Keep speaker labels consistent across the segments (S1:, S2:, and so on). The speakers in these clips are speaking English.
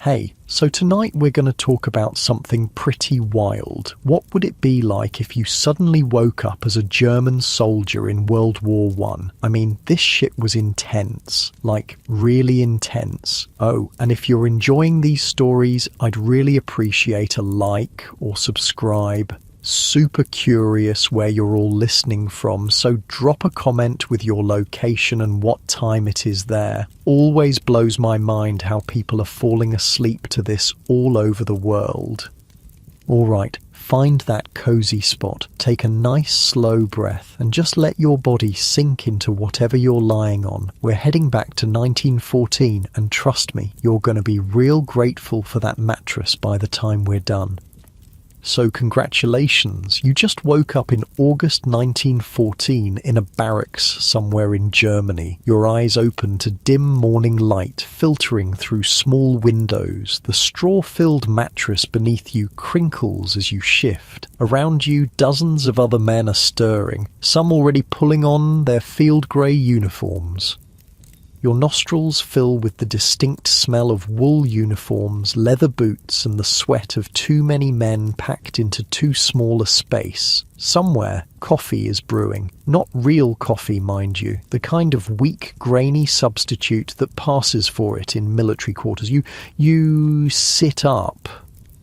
S1: Hey, so tonight we're going to talk about something pretty wild. What would it be like if you suddenly woke up as a German soldier in World War I? I mean, this shit was intense, like really intense. Oh, and if you're enjoying these stories, I'd really appreciate a like or subscribe. Super curious where you're all listening from, so drop a comment with your location and what time it is there. Always blows my mind how people are falling asleep to this all over the world. Alright, find that cozy spot, take a nice slow breath and just let your body sink into whatever you're lying on. We're heading back to 1914 and trust me, you're going to be real grateful for that mattress by the time we're done. So congratulations, you just woke up in August 1914 in a barracks somewhere in Germany. Your eyes open to dim morning light filtering through small windows. The straw-filled mattress beneath you crinkles as you shift. Around you, dozens of other men are stirring, some already pulling on their field grey uniforms. Your nostrils fill with the distinct smell of wool uniforms, leather boots, and the sweat of too many men packed into too small a space. Somewhere, coffee is brewing. Not real coffee, mind you. The kind of weak, grainy substitute that passes for it in military quarters. You sit up,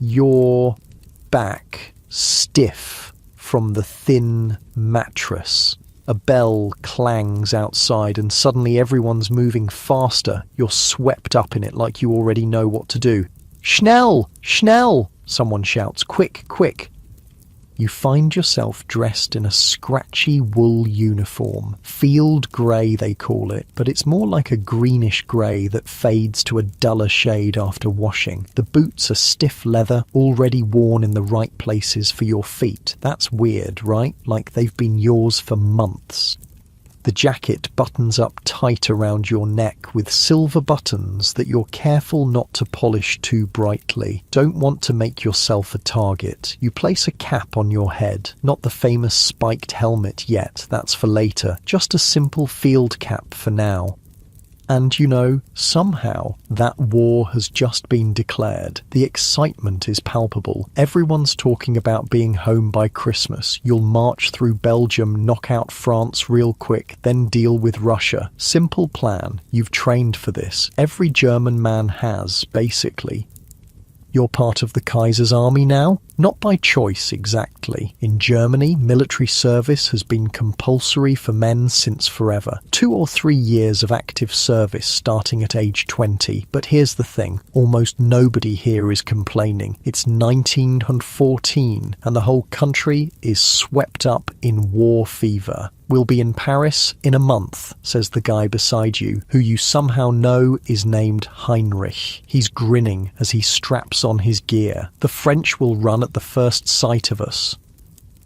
S1: your back stiff from the thin mattress. A bell clangs outside and suddenly everyone's moving faster. You're swept up in it like you already know what to do. Schnell! Schnell! Someone shouts. Quick, quick! You find yourself dressed in a scratchy wool uniform. Field grey they call it, but it's more like a greenish grey that fades to a duller shade after washing. The boots are stiff leather, already worn in the right places for your feet. That's weird, right? Like they've been yours for months. The jacket buttons up tight around your neck with silver buttons that you're careful not to polish too brightly. Don't want to make yourself a target. You place a cap on your head. Not the famous spiked helmet yet, that's for later. Just a simple field cap for now. And you know, somehow, that war has just been declared. The excitement is palpable. Everyone's talking about being home by Christmas. You'll march through Belgium, knock out France real quick, then deal with Russia. Simple plan. You've trained for this. Every German man has, basically. You're part of the Kaiser's army now? Not by choice, exactly. In Germany, military service has been compulsory for men since forever. 2 or 3 years of active service starting at age 20. But here's the thing, almost nobody here is complaining. It's 1914 and the whole country is swept up in war fever. We'll be in Paris in a month, says the guy beside you, who you somehow know is named Heinrich. He's grinning as he straps on his gear. The French will run at the first sight of us.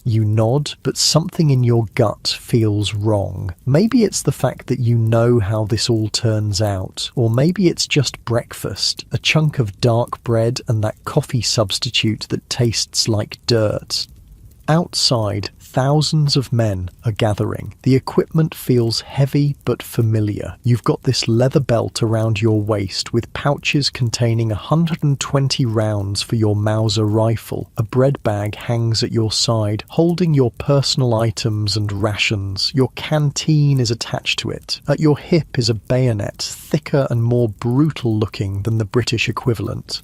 S1: You nod, but something in your gut feels wrong. Maybe it's the fact that you know how this all turns out, or maybe it's just breakfast, a chunk of dark bread and that coffee substitute that tastes like dirt. Outside, thousands of men are gathering. The equipment feels heavy but familiar. You've got this leather belt around your waist with pouches containing 120 rounds for your Mauser rifle. A bread bag hangs at your side, holding your personal items and rations. Your canteen is attached to it. At your hip is a bayonet, thicker and more brutal looking than the British equivalent.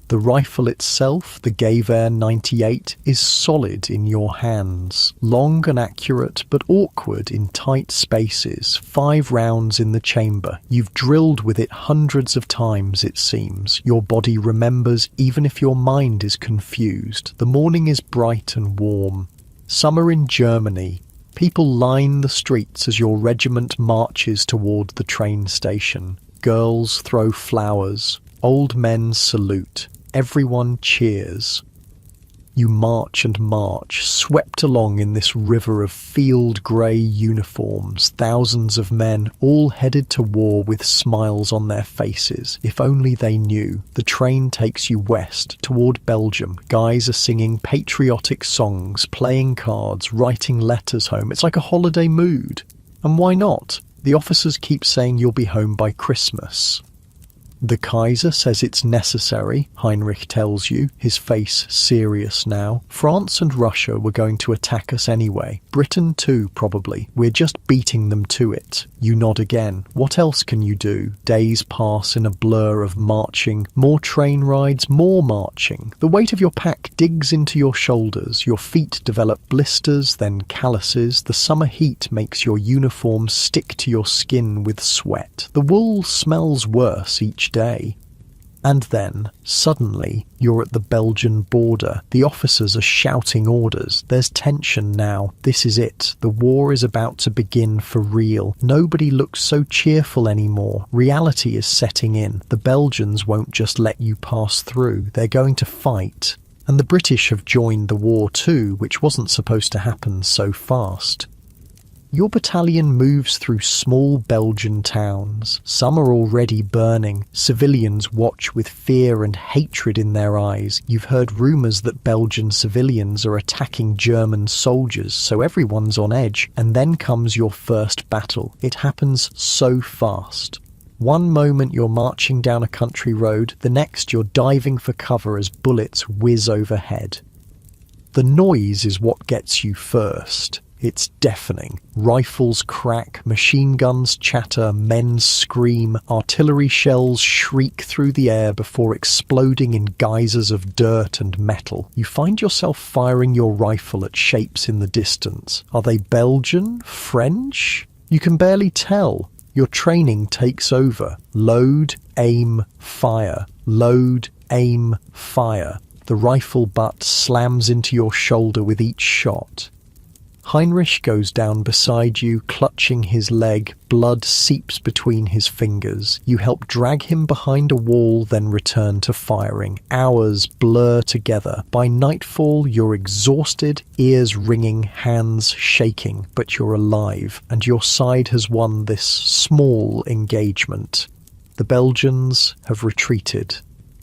S1: The rifle itself, the Gewehr 98, is solid in your hands. Long and accurate, but awkward in tight spaces. 5 rounds in the chamber. You've drilled with it hundreds of times, it seems. Your body remembers even if your mind is confused. The morning is bright and warm. Summer in Germany. People line the streets as your regiment marches toward the train station. Girls throw flowers. Old men salute. Everyone cheers. You march and march, swept along in this river of field grey uniforms, thousands of men, all headed to war with smiles on their faces. If only they knew. The train takes you west, toward Belgium. Guys are singing patriotic songs, playing cards, writing letters home. It's like a holiday mood. And why not? The officers keep saying you'll be home by Christmas. The Kaiser says it's necessary, Heinrich tells you, his face serious now. France and Russia were going to attack us anyway. Britain too, probably. We're just beating them to it. You nod again. What else can you do? Days pass in a blur of marching. More train rides, more marching. The weight of your pack digs into your shoulders. Your feet develop blisters, then calluses. The summer heat makes your uniform stick to your skin with sweat. The wool smells worse each day. And then, suddenly, you're at the Belgian border. The officers are shouting orders. There's tension now. This is it. The war is about to begin for real. Nobody looks so cheerful anymore. Reality is setting in. The Belgians won't just let you pass through. They're going to fight. And the British have joined the war too, which wasn't supposed to happen so fast. Your battalion moves through small Belgian towns. Some are already burning. Civilians watch with fear and hatred in their eyes. You've heard rumours that Belgian civilians are attacking German soldiers, so everyone's on edge. And then comes your first battle. It happens so fast. One moment you're marching down a country road, the next you're diving for cover as bullets whiz overhead. The noise is what gets you first. It's deafening. Rifles crack, machine guns chatter, men scream, artillery shells shriek through the air before exploding in geysers of dirt and metal. You find yourself firing your rifle at shapes in the distance. Are they Belgian? French? You can barely tell. Your training takes over. Load, aim, fire. Load, aim, fire. The rifle butt slams into your shoulder with each shot. Heinrich goes down beside you, clutching his leg. Blood seeps between his fingers. You help drag him behind a wall, then return to firing. Hours blur together. By nightfall, you're exhausted, ears ringing, hands shaking, but you're alive, and your side has won this small engagement. The Belgians have retreated.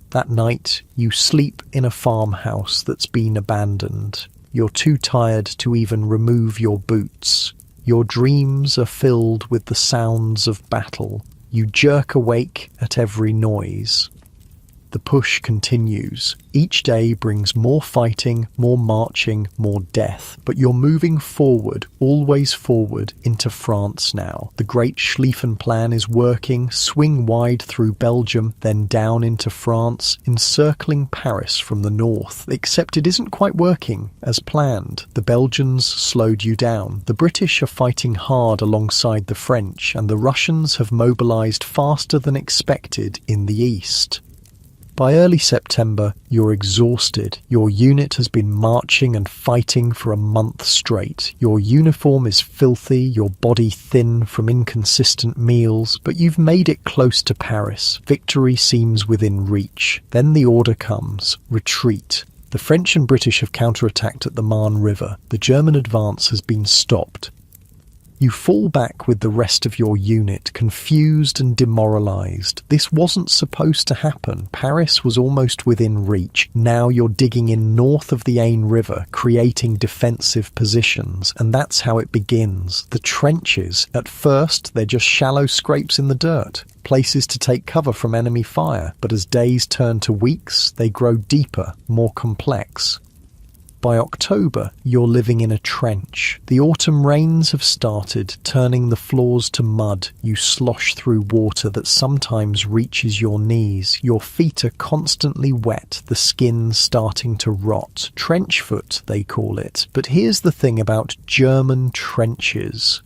S1: That night, you sleep in a farmhouse that's been abandoned. You're too tired to even remove your boots. Your dreams are filled with the sounds of battle. You jerk awake at every noise. The push continues. Each day brings more fighting, more marching, more death. But you're moving forward, always forward, into France now. The Great Schlieffen Plan is working. Swing wide through Belgium, then down into France, encircling Paris from the north. Except it isn't quite working as planned. The Belgians slowed you down. The British are fighting hard alongside the French, and the Russians have mobilized faster than expected in the east. By early September, you're exhausted. Your unit has been marching and fighting for a month straight. Your uniform is filthy, your body thin from inconsistent meals, but you've made it close to Paris. Victory seems within reach. Then the order comes: retreat. The French and British have counterattacked at the Marne River. The German advance has been stopped. You fall back with the rest of your unit, confused and demoralized. This wasn't supposed to happen. Paris was almost within reach. Now you're digging in north of the Aisne River, creating defensive positions, and that's how it begins. The trenches. At first, they're just shallow scrapes in the dirt, places to take cover from enemy fire, but as days turn to weeks, they grow deeper, more complex. By October, you're living in a trench. The autumn rains have started, turning the floors to mud. You slosh through water that sometimes reaches your knees. Your feet are constantly wet, the skin starting to rot. Trench foot, they call it. But here's the thing about German trenches.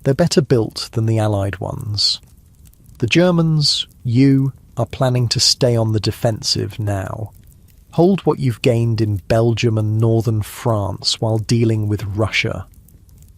S1: They're better built than the Allied ones. The Germans, you, are planning to stay on the defensive now. Hold what you've gained in Belgium and northern France while dealing with Russia.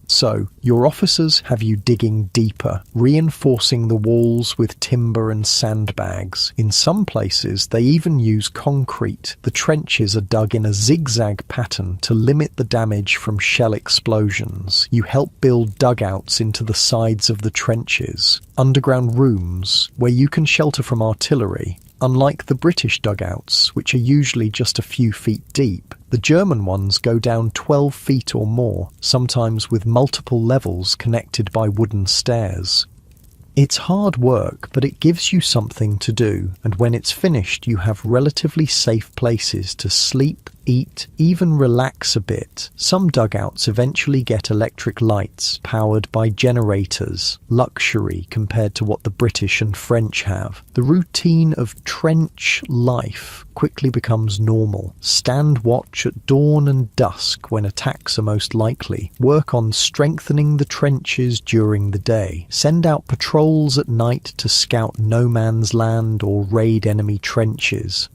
S1: So, your officers have you digging deeper, reinforcing the walls with timber and sandbags. In some places, they even use concrete. The trenches are dug in a zigzag pattern to limit the damage from shell explosions. You help build dugouts into the sides of the trenches, underground rooms where you can shelter from artillery. Unlike the British dugouts, which are usually just a few feet deep, the German ones go down 12 feet or more, sometimes with multiple levels connected by wooden stairs. It's hard work, but it gives you something to do, and when it's finished, you have relatively safe places to sleep, eat, even relax a bit. Some dugouts eventually get electric lights, powered by generators, luxury compared to what the British and French have. The routine of trench life quickly becomes normal. Stand watch at dawn and dusk when attacks are most likely. Work on strengthening the trenches during the day. Send out patrols at night to scout no man's land or raid enemy trenches.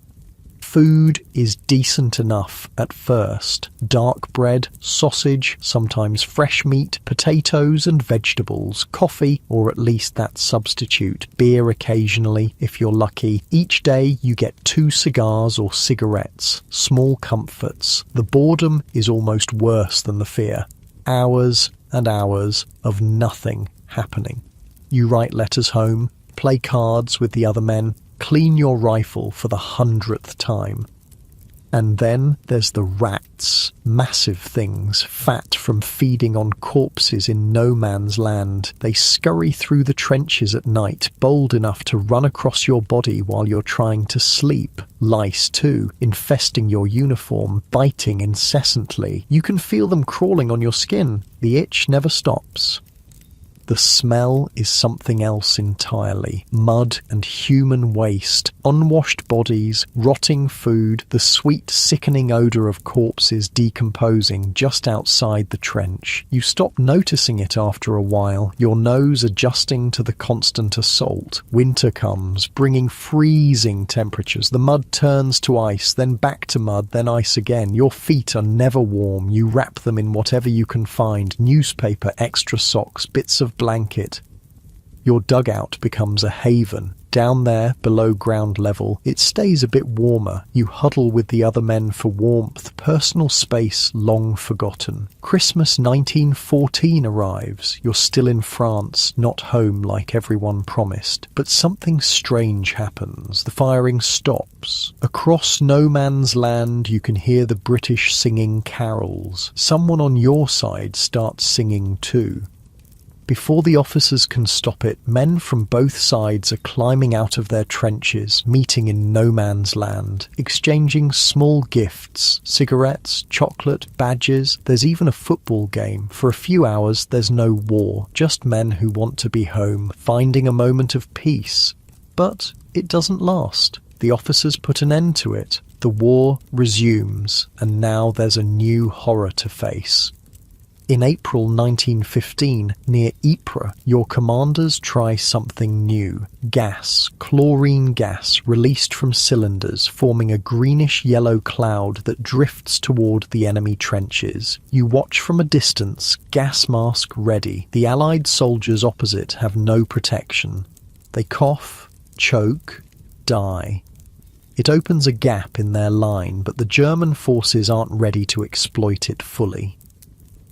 S1: Food is decent enough at first. Dark bread, sausage, sometimes fresh meat, potatoes and vegetables, coffee, or at least that substitute, beer occasionally if you're lucky. Each day you get 2 cigars or cigarettes, small comforts. The boredom is almost worse than the fear. Hours and hours of nothing happening. You write letters home, play cards with the other men, clean your rifle for the 100th time. And then there's the rats, massive things, fat from feeding on corpses in no man's land. They scurry through the trenches at night, bold enough to run across your body while you're trying to sleep. Lice too, infesting your uniform, biting incessantly. You can feel them crawling on your skin. The itch never stops. The smell is something else entirely. Mud and human waste, unwashed bodies, rotting food, the sweet, sickening odour of corpses decomposing just outside the trench. You stop noticing it after a while, your nose adjusting to the constant assault. Winter comes, bringing freezing temperatures. The mud turns to ice, then back to mud, then ice again. Your feet are never warm. You wrap them in whatever you can find, newspaper, extra socks, bits of blanket. Your dugout becomes a haven. Down there, below ground level, it stays a bit warmer. You huddle with the other men for warmth, personal space long forgotten. Christmas 1914 arrives. You're still in France, not home like everyone promised. But something strange happens. The firing stops. Across no man's land, you can hear the British singing carols. Someone on your side starts singing too. Before the officers can stop it, men from both sides are climbing out of their trenches, meeting in no man's land, exchanging small gifts, cigarettes, chocolate, badges. There's even a football game. For a few hours, there's no war, just men who want to be home, finding a moment of peace. But it doesn't last. The officers put an end to it. The war resumes, and now there's a new horror to face. In April 1915, near Ypres, your commanders try something new. Gas, chlorine gas, released from cylinders, forming a greenish-yellow cloud that drifts toward the enemy trenches. You watch from a distance, gas mask ready. The Allied soldiers opposite have no protection. They cough, choke, die. It opens a gap in their line, but the German forces aren't ready to exploit it fully.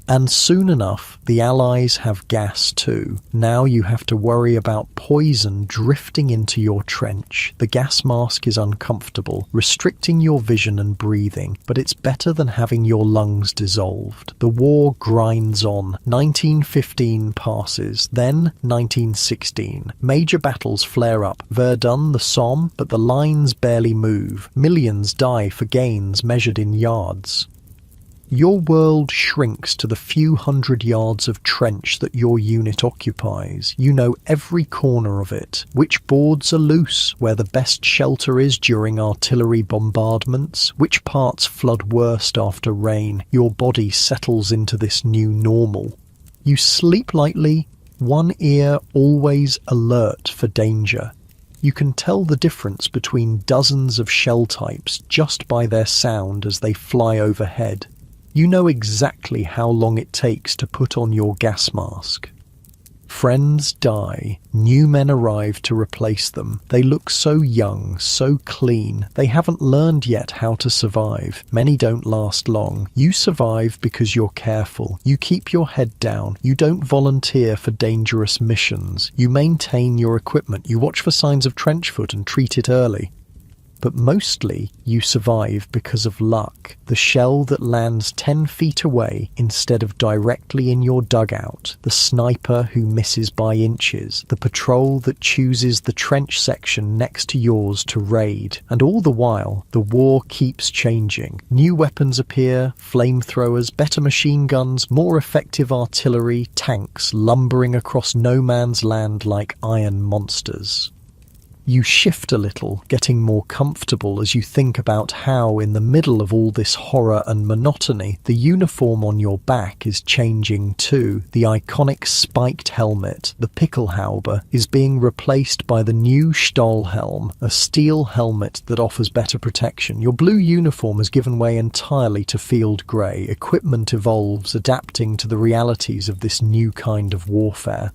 S1: And soon enough, the Allies have gas too. Now you have to worry about poison drifting into your trench. The gas mask is uncomfortable, restricting your vision and breathing, but it's better than having your lungs dissolved. The war grinds on. 1915 passes, then 1916. Major battles flare up. Verdun, the Somme, but the lines barely move. Millions die for gains measured in yards. Your world shrinks to the few hundred yards of trench that your unit occupies. You know every corner of it, which boards are loose, where the best shelter is during artillery bombardments, which parts flood worst after rain. Your body settles into this new normal. You sleep lightly, one ear always alert for danger. You can tell the difference between dozens of shell types just by their sound as they fly overhead. You know exactly how long it takes to put on your gas mask. Friends die. New men arrive to replace them. They look so young, so clean. They haven't learned yet how to survive. Many don't last long. You survive because you're careful. You keep your head down. You don't volunteer for dangerous missions. You maintain your equipment. You watch for signs of trench foot and treat it early. But mostly, you survive because of luck. The shell that lands 10 feet away instead of directly in your dugout, the sniper who misses by inches, the patrol that chooses the trench section next to yours to raid. And all the while, the war keeps changing. New weapons appear, flamethrowers, better machine guns, more effective artillery, tanks lumbering across no man's land like iron monsters. You shift a little, getting more comfortable as you think about how, in the middle of all this horror and monotony, the uniform on your back is changing too. The iconic spiked helmet, the Pickelhaube, is being replaced by the new Stahlhelm, a steel helmet that offers better protection. Your blue uniform has given way entirely to field grey. Equipment evolves, adapting to the realities of this new kind of warfare.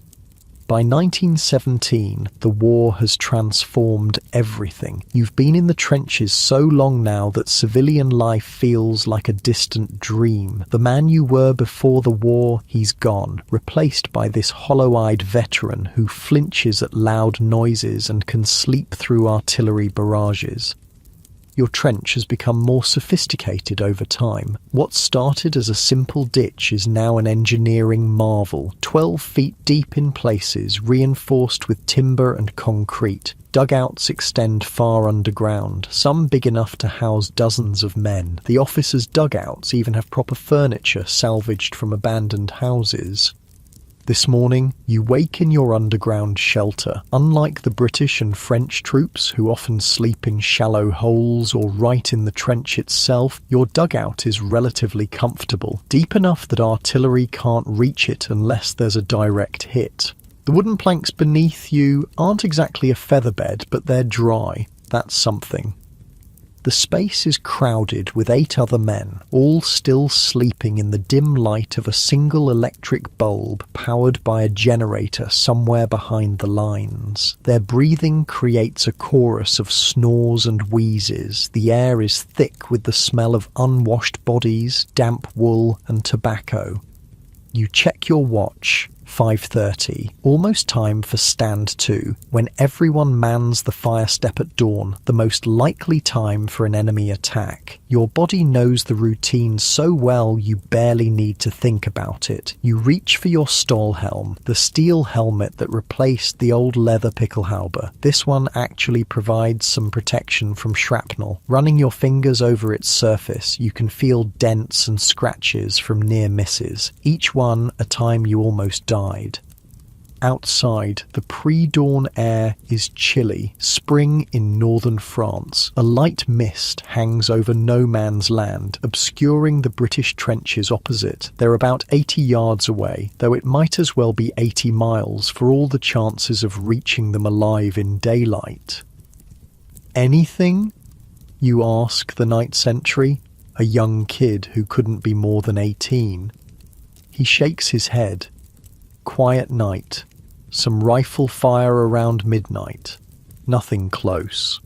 S1: By 1917, the war has transformed everything. You've been in the trenches so long now that civilian life feels like a distant dream. The man you were before the war, he's gone, replaced by this hollow-eyed veteran who flinches at loud noises and can sleep through artillery barrages. Your trench has become more sophisticated over time. What started as a simple ditch is now an engineering marvel, 12 feet deep in places, reinforced with timber and concrete. Dugouts extend far underground, some big enough to house dozens of men. The officers' dugouts even have proper furniture salvaged from abandoned houses. This morning, you wake in your underground shelter. Unlike the British and French troops, who often sleep in shallow holes or right in the trench itself, your dugout is relatively comfortable, deep enough that artillery can't reach it unless there's a direct hit. The wooden planks beneath you aren't exactly a featherbed, but they're dry. That's something. The space is crowded with 8 other men, all still sleeping in the dim light of a single electric bulb powered by a generator somewhere behind the lines. Their breathing creates a chorus of snores and wheezes. The air is thick with the smell of unwashed bodies, damp wool and tobacco. You check your watch. 5:30, almost time for stand 2, when everyone mans the fire step at dawn, the most likely time for an enemy attack. Your body knows the routine so well you barely need to think about it. You reach for your Stahlhelm, the steel helmet that replaced the old leather Pickelhaube. This one actually provides some protection from shrapnel. Running your fingers over its surface, you can feel dents and scratches from near misses, each one a time you almost died. Outside, the pre-dawn air is chilly. Spring in northern France. A light mist hangs over no man's land, obscuring the British trenches opposite. They're about 80 yards away, though it might as well be 80 miles for all the chances of reaching them alive in daylight. "Anything?" you ask the night sentry, a young kid who couldn't be more than 18. He shakes his head. Quiet night. Some rifle fire around midnight. Nothing close.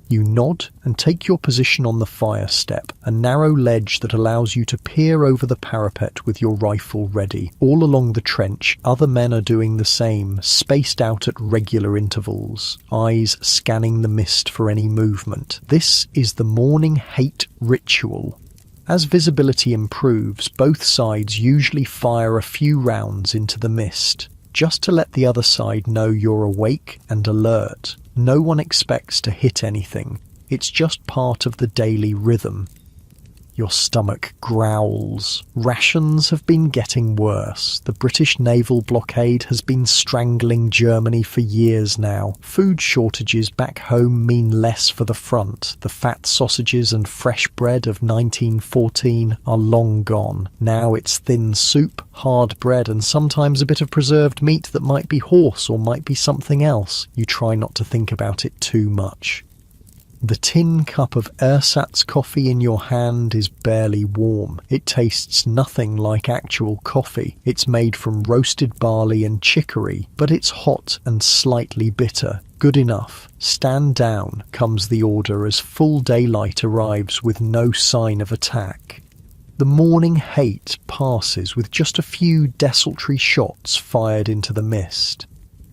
S1: You nod and take your position on the fire step, a narrow ledge that allows you to peer over the parapet with your rifle ready. All along the trench, other men are doing the same, spaced out at regular intervals, eyes scanning the mist for any movement. This is the morning hate ritual. As visibility improves, both sides usually fire a few rounds into the mist, just to let the other side know you're awake and alert. No one expects to hit anything. It's just part of the daily rhythm. Your stomach growls. Rations have been getting worse. The British naval blockade has been strangling Germany for years now. Food shortages back home mean less for the front. The fat sausages and fresh bread of 1914 are long gone. Now it's thin soup, hard bread, and sometimes a bit of preserved meat that might be horse or might be something else. You try not to think about it too much. The tin cup of ersatz coffee in your hand is barely warm. It tastes nothing like actual coffee. It's made from roasted barley and chicory, but it's hot and slightly bitter. Good enough. Stand down, comes the order as full daylight arrives with no sign of attack. The morning hate passes with just a few desultory shots fired into the mist.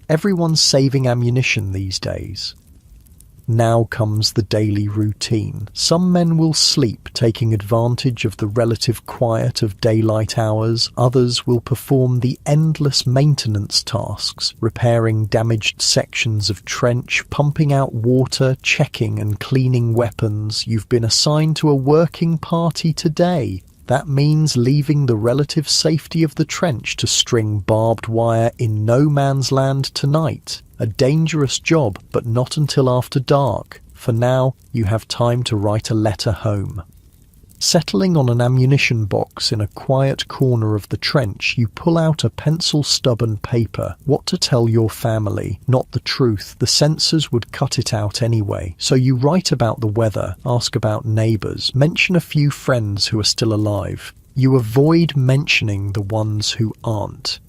S1: Everyone's saving ammunition these days. Now comes the daily routine. Some men will sleep, taking advantage of the relative quiet of daylight hours. Others will perform the endless maintenance tasks, repairing damaged sections of trench, pumping out water, checking and cleaning weapons. You've been assigned to a working party today. That means leaving the relative safety of the trench to string barbed wire in no man's land tonight. A dangerous job, but not until after dark. For now, you have time to write a letter home. Settling on an ammunition box in a quiet corner of the trench, you pull out a pencil stub and paper. What to tell your family, not the truth. The censors would cut it out anyway. So you write about the weather, ask about neighbours, mention a few friends who are still alive. You avoid mentioning the ones who aren't.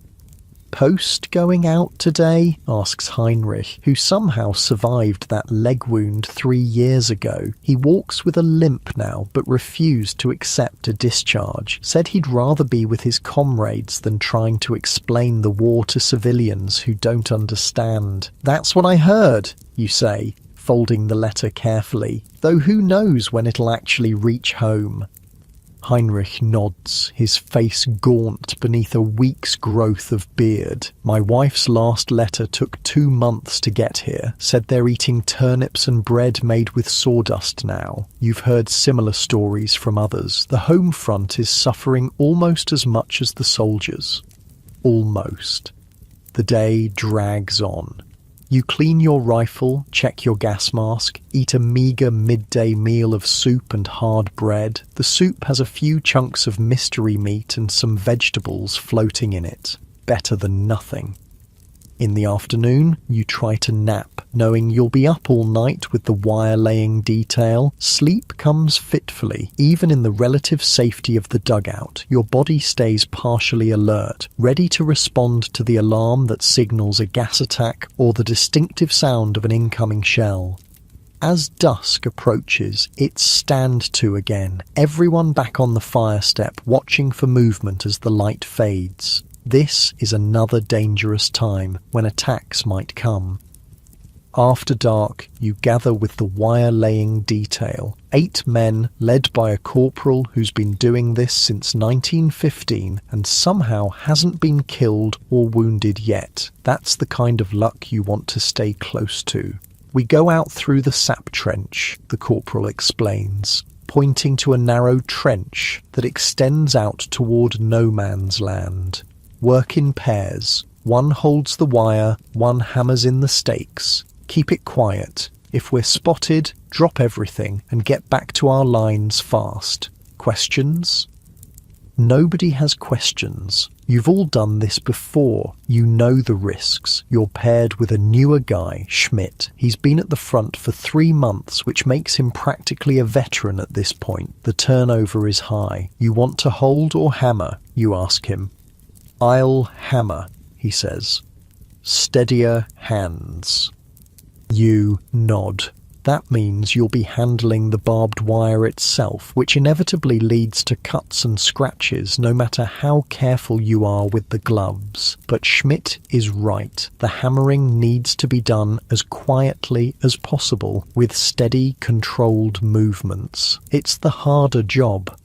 S1: Post going out today? Asks Heinrich, who somehow survived that leg wound 3 years ago. He walks with a limp now, but refused to accept a discharge. Said he'd rather be with his comrades than trying to explain the war to civilians who don't understand. That's what I heard, you say, folding the letter carefully, though who knows when it'll actually reach home. Heinrich nods, his face gaunt beneath a week's growth of beard. My wife's last letter took 2 months to get here. Said they're eating turnips and bread made with sawdust now. You've heard similar stories from others. The home front is suffering almost as much as the soldiers. Almost. The day drags on. You clean your rifle, check your gas mask, eat a meagre midday meal of soup and hard bread. The soup has a few chunks of mystery meat and some vegetables floating in it. Better than nothing. In the afternoon, you try to nap, knowing you'll be up all night with the wire-laying detail. Sleep comes fitfully. Even in the relative safety of the dugout, your body stays partially alert, ready to respond to the alarm that signals a gas attack or the distinctive sound of an incoming shell. As dusk approaches, it's stand to again. Everyone back on the fire step, watching for movement as the light fades. This is another dangerous time when attacks might come. After dark, you gather with the wire-laying detail. 8 men, led by a corporal who's been doing this since 1915 and somehow hasn't been killed or wounded yet. That's the kind of luck you want to stay close to. We go out through the sap trench, the corporal explains, pointing to a narrow trench that extends out toward no man's land. Work in pairs. One holds the wire, one hammers in the stakes. Keep it quiet. If we're spotted, drop everything and get back to our lines fast. Questions? Nobody has questions. You've all done this before. You know the risks. You're paired with a newer guy, Schmidt. He's been at the front for 3 months, which makes him practically a veteran at this point. The turnover is high. You want to hold or hammer? You ask him. I'll hammer, he says. Steadier hands. You nod. That means you'll be handling the barbed wire itself, which inevitably leads to cuts and scratches no matter how careful you are with the gloves. But Schmidt is right. The hammering needs to be done as quietly as possible, with steady, controlled movements. It's the harder job.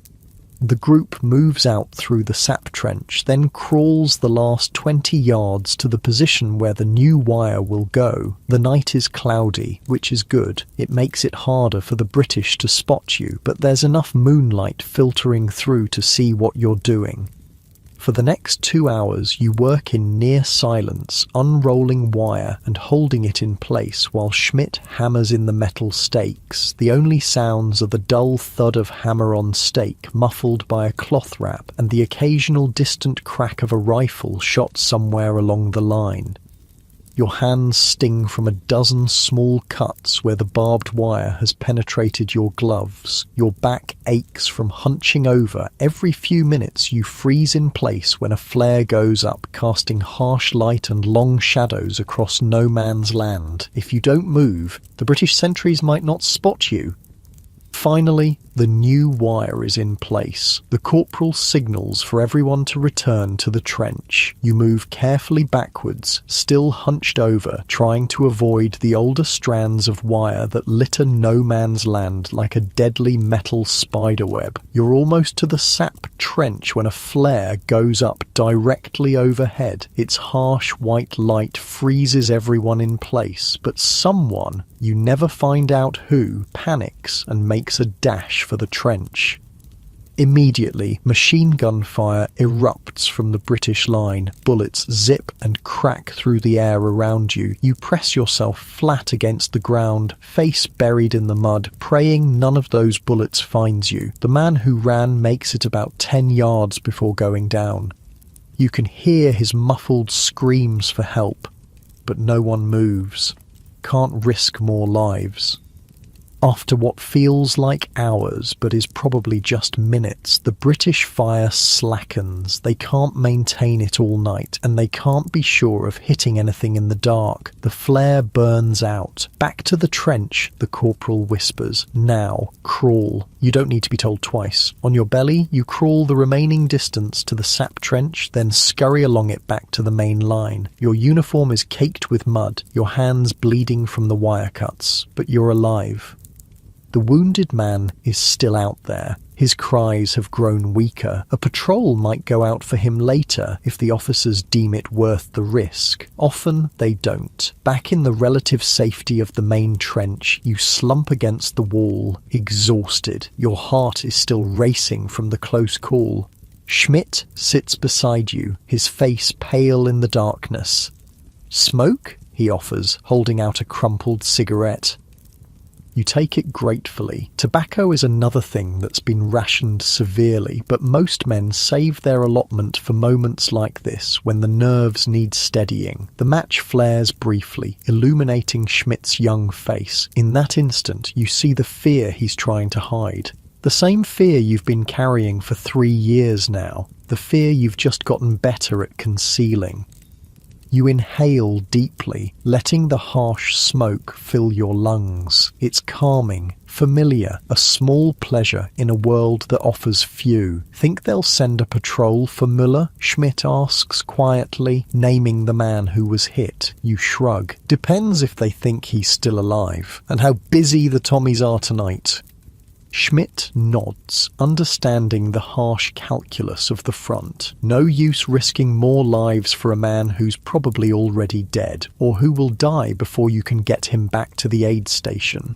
S1: The group moves out through the sap trench, then crawls the last 20 yards to the position where the new wire will go. The night is cloudy, which is good. It makes it harder for the British to spot you, but there's enough moonlight filtering through to see what you're doing. For the next 2 hours, you work in near silence, unrolling wire and holding it in place while Schmidt hammers in the metal stakes. The only sounds are the dull thud of hammer on stake, muffled by a cloth wrap, and the occasional distant crack of a rifle shot somewhere along the line. Your hands sting from a dozen small cuts where the barbed wire has penetrated your gloves. Your back aches from hunching over. Every few minutes you freeze in place when a flare goes up, casting harsh light and long shadows across no man's land. If you don't move, the British sentries might not spot you. Finally, the new wire is in place. The corporal signals for everyone to return to the trench. You move carefully backwards, still hunched over, trying to avoid the older strands of wire that litter no man's land like a deadly metal spiderweb. You're almost to the sap trench when a flare goes up directly overhead. Its harsh white light freezes everyone in place, but someone, you never find out who, panics and makes a dash for the trench. Immediately, machine gun fire erupts from the British line. Bullets zip and crack through the air around you. You press yourself flat against the ground, face buried in the mud, praying none of those bullets finds you. The man who ran makes it about 10 yards before going down. You can hear his muffled screams for help, but no one moves. Can't risk more lives. After what feels like hours but is probably just minutes, the British fire slackens. They can't maintain it all night, and they can't be sure of hitting anything in the dark. The flare burns out. Back to the trench, the corporal whispers. Now, crawl. You don't need to be told twice. On your belly, you crawl the remaining distance to the sap trench, then scurry along it back to the main line. Your uniform is caked with mud, your hands bleeding from the wire cuts, but you're alive. The wounded man is still out there. His cries have grown weaker. A patrol might go out for him later if the officers deem it worth the risk. Often they don't. Back in the relative safety of the main trench, you slump against the wall, exhausted. Your heart is still racing from the close call. Schmidt sits beside you, his face pale in the darkness. "Smoke?" he offers, holding out a crumpled cigarette. You take it gratefully. Tobacco is another thing that's been rationed severely, but most men save their allotment for moments like this, when the nerves need steadying. The match flares briefly, illuminating Schmidt's young face. In that instant, you see the fear he's trying to hide. The same fear you've been carrying for 3 years now. The fear you've just gotten better at concealing. You inhale deeply, letting the harsh smoke fill your lungs. It's calming, familiar, a small pleasure in a world that offers few. Think they'll send a patrol for Müller? Schmidt asks quietly, naming the man who was hit. You shrug. Depends if they think he's still alive, and how busy the Tommies are tonight. Schmidt nods, understanding the harsh calculus of the front. No use risking more lives for a man who's probably already dead, or who will die before you can get him back to the aid station.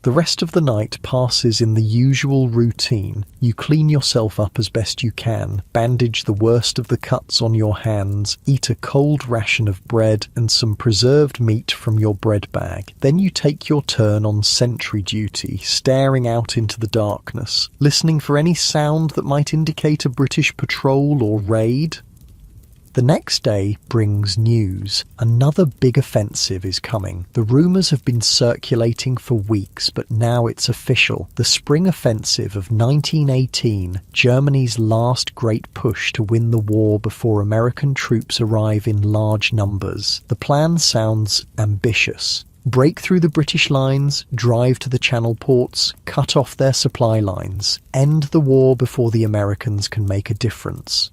S1: The rest of the night passes in the usual routine. You clean yourself up as best you can, bandage the worst of the cuts on your hands, eat a cold ration of bread and some preserved meat from your bread bag. Then you take your turn on sentry duty, staring out into the darkness, listening for any sound that might indicate a British patrol or raid. The next day brings news. Another big offensive is coming. The rumours have been circulating for weeks, but now it's official. The spring offensive of 1918, Germany's last great push to win the war before American troops arrive in large numbers. The plan sounds ambitious. Break through the British lines, drive to the Channel ports, cut off their supply lines, end the war before the Americans can make a difference.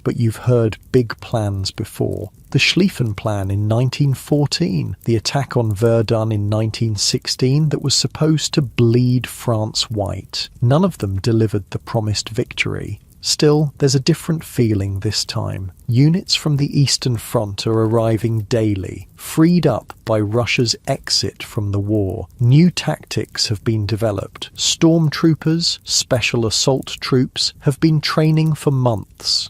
S1: But you've heard big plans before. The Schlieffen Plan in 1914, the attack on Verdun in 1916 that was supposed to bleed France white. None of them delivered the promised victory. Still, there's a different feeling this time. Units from the Eastern Front are arriving daily, freed up by Russia's exit from the war. New tactics have been developed. Stormtroopers, special assault troops, have been training for months.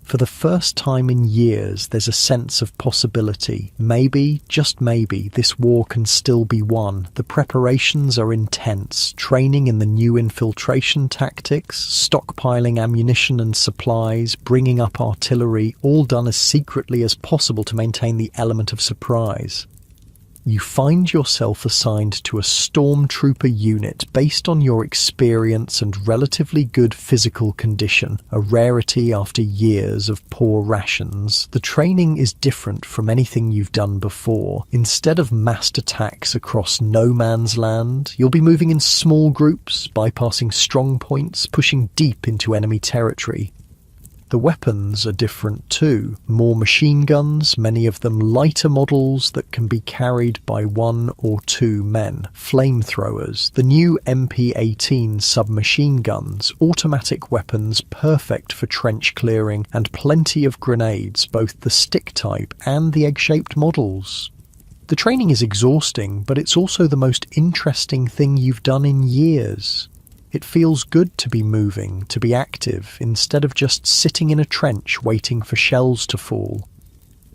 S1: For the first time in years, there's a sense of possibility. Maybe, just maybe, this war can still be won. The preparations are intense. Training in the new infiltration tactics, stockpiling ammunition and supplies, bringing up artillery, all done as secretly as possible to maintain the element of surprise. You find yourself assigned to a stormtrooper unit based on your experience and relatively good physical condition, a rarity after years of poor rations. The training is different from anything you've done before. Instead of massed attacks across no man's land, you'll be moving in small groups, bypassing strong points, pushing deep into enemy territory. The weapons are different too. More machine guns, many of them lighter models that can be carried by 1 or 2 men. Flamethrowers, the new MP-18 submachine guns, automatic weapons perfect for trench clearing, and plenty of grenades, both the stick type and the egg-shaped models. The training is exhausting, but it's also the most interesting thing you've done in years. It feels good to be moving, to be active, instead of just sitting in a trench waiting for shells to fall.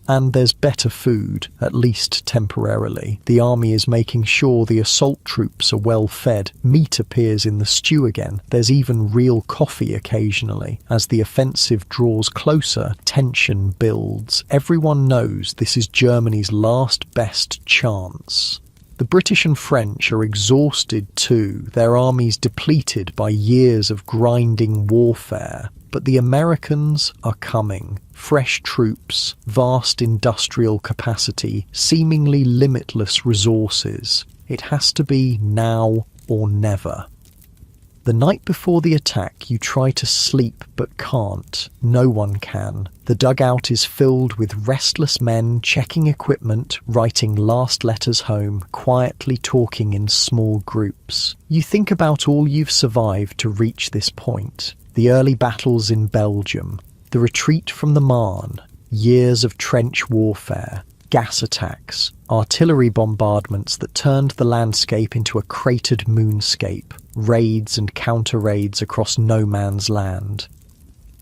S1: And there's better food, at least temporarily. The army is making sure the assault troops are well fed. Meat appears in the stew again. There's even real coffee occasionally. As the offensive draws closer, tension builds. Everyone knows this is Germany's last best chance. The British and French are exhausted too, their armies depleted by years of grinding warfare. But the Americans are coming. Fresh troops, vast industrial capacity, seemingly limitless resources. It has to be now or never. The night before the attack, you try to sleep but can't. No one can. The dugout is filled with restless men checking equipment, writing last letters home, quietly talking in small groups. You think about all you've survived to reach this point. The early battles in Belgium, the retreat from the Marne, years of trench warfare, gas attacks, artillery bombardments that turned the landscape into a cratered moonscape, raids and counter-raids across no man's land.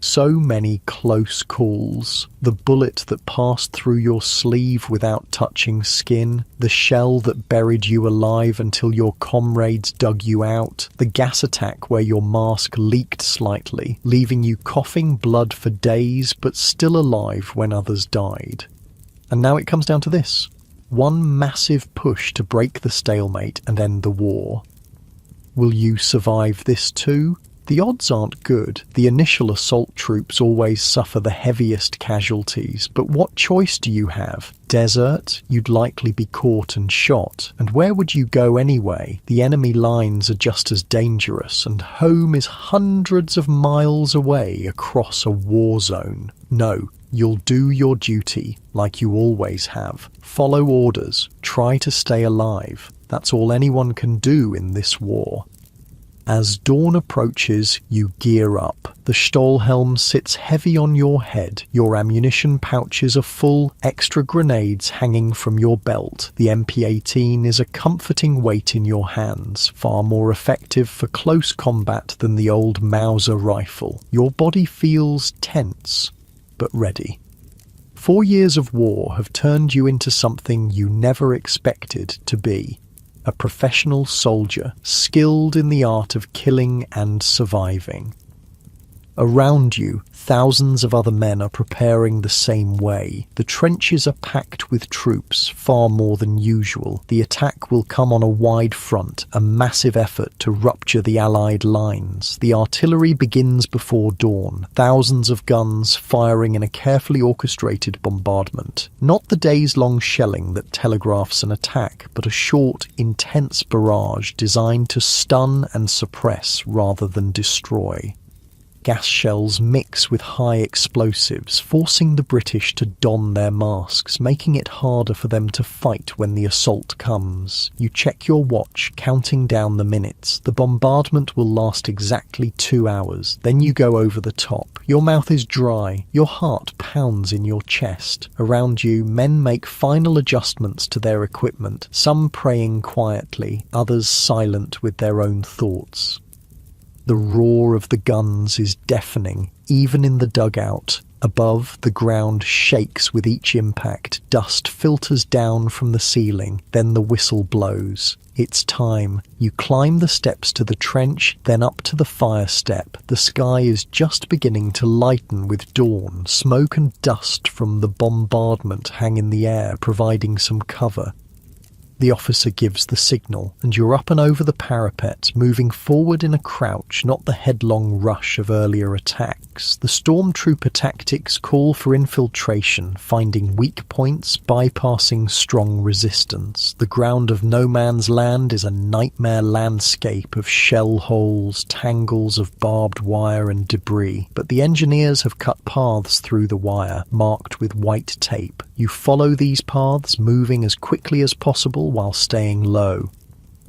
S1: So many close calls. The bullet that passed through your sleeve without touching skin, the shell that buried you alive until your comrades dug you out, the gas attack where your mask leaked slightly, leaving you coughing blood for days but still alive when others died. And now it comes down to this. One massive push to break the stalemate and end the war. Will you survive this too? The odds aren't good. The initial assault troops always suffer the heaviest casualties, but what choice do you have? Desert? You'd likely be caught and shot. And where would you go anyway? The enemy lines are just as dangerous, and home is hundreds of miles away across a war zone. No, you'll do your duty, like you always have. Follow orders. Try to stay alive. That's all anyone can do in this war. As dawn approaches, you gear up. The Stahlhelm sits heavy on your head. Your ammunition pouches are full, extra grenades hanging from your belt. The MP-18 is a comforting weight in your hands, far more effective for close combat than the old Mauser rifle. Your body feels tense, but ready. 4 years of war have turned you into something you never expected to be. A professional soldier, skilled in the art of killing and surviving. Around you, thousands of other men are preparing the same way. The trenches are packed with troops, far more than usual. The attack will come on a wide front, a massive effort to rupture the Allied lines. The artillery begins before dawn, thousands of guns firing in a carefully orchestrated bombardment. Not the days-long shelling that telegraphs an attack, but a short, intense barrage designed to stun and suppress rather than destroy. Gas shells mix with high explosives, forcing the British to don their masks, making it harder for them to fight when the assault comes. You check your watch, counting down the minutes. The bombardment will last exactly 2 hours. Then you go over the top. Your mouth is dry. Your heart pounds in your chest. Around you, men make final adjustments to their equipment, some praying quietly, others silent with their own thoughts. The roar of the guns is deafening, even in the dugout. Above, the ground shakes with each impact. Dust filters down from the ceiling. Then the whistle blows. It's time. You climb the steps to the trench, then up to the fire step. The sky is just beginning to lighten with dawn. Smoke and dust from the bombardment hang in the air, providing some cover. The officer gives the signal, and you're up and over the parapet, moving forward in a crouch, not the headlong rush of earlier attacks. The stormtrooper tactics call for infiltration, finding weak points, bypassing strong resistance. The ground of no man's land is a nightmare landscape of shell holes, tangles of barbed wire and debris, but the engineers have cut paths through the wire, marked with white tape. You follow these paths, moving as quickly as possible while staying low.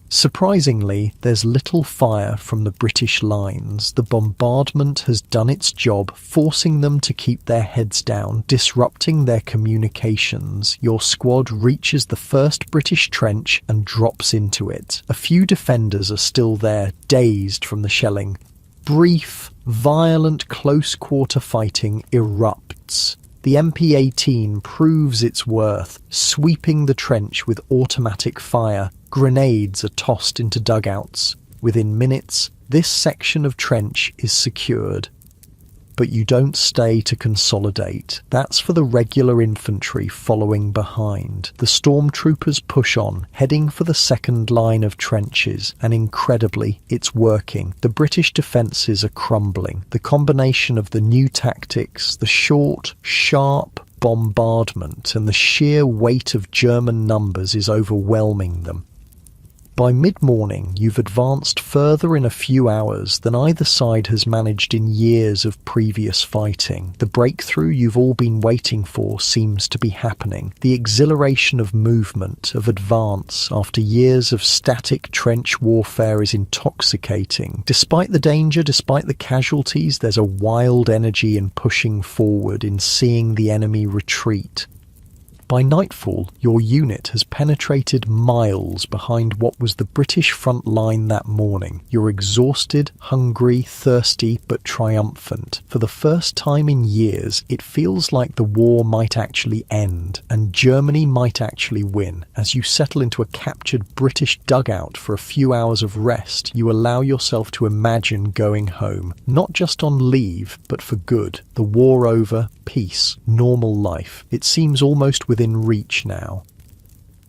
S1: Surprisingly, there's little fire from the British lines. The bombardment has done its job, forcing them to keep their heads down, disrupting their communications. Your squad reaches the first British trench and drops into it. A few defenders are still there, dazed from the shelling. Brief, violent close-quarter fighting erupts. The MP-18 proves its worth, sweeping the trench with automatic fire. Grenades are tossed into dugouts. Within minutes, this section of trench is secured. But you don't stay to consolidate. That's for the regular infantry following behind. The stormtroopers push on, heading for the second line of trenches, and incredibly, it's working. The British defences are crumbling. The combination of the new tactics, the short, sharp bombardment, and the sheer weight of German numbers is overwhelming them. By mid-morning, you've advanced further in a few hours than either side has managed in years of previous fighting. The breakthrough you've all been waiting for seems to be happening. The exhilaration of movement, of advance, after years of static trench warfare is intoxicating. Despite the danger, despite the casualties, there's a wild energy in pushing forward, in seeing the enemy retreat. By nightfall, your unit has penetrated miles behind what was the British front line that morning. You're exhausted, hungry, thirsty, but triumphant. For the first time in years, it feels like the war might actually end, and Germany might actually win. As you settle into a captured British dugout for a few hours of rest, you allow yourself to imagine going home. Not just on leave, but for good. The war over, peace, normal life. It seems almost within reach now.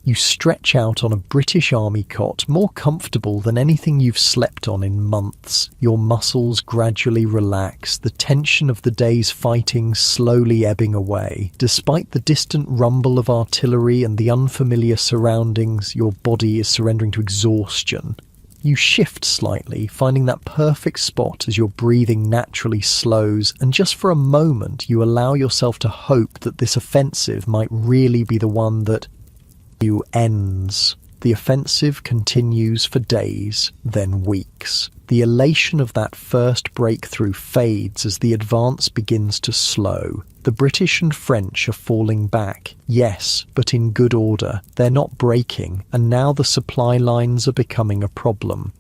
S1: You stretch out on a British Army cot, more comfortable than anything you've slept on in months. Your muscles gradually relax, the tension of the day's fighting slowly ebbing away. Despite the distant rumble of artillery and the unfamiliar surroundings, your body is surrendering to exhaustion. You shift slightly, finding that perfect spot as your breathing naturally slows, and just for a moment you allow yourself to hope that this offensive might really be the one that ends. The offensive continues for days, then weeks. The elation of that first breakthrough fades as the advance begins to slow. The British and French are falling back, yes, but in good order. They're not breaking, and now the supply lines are becoming a problem.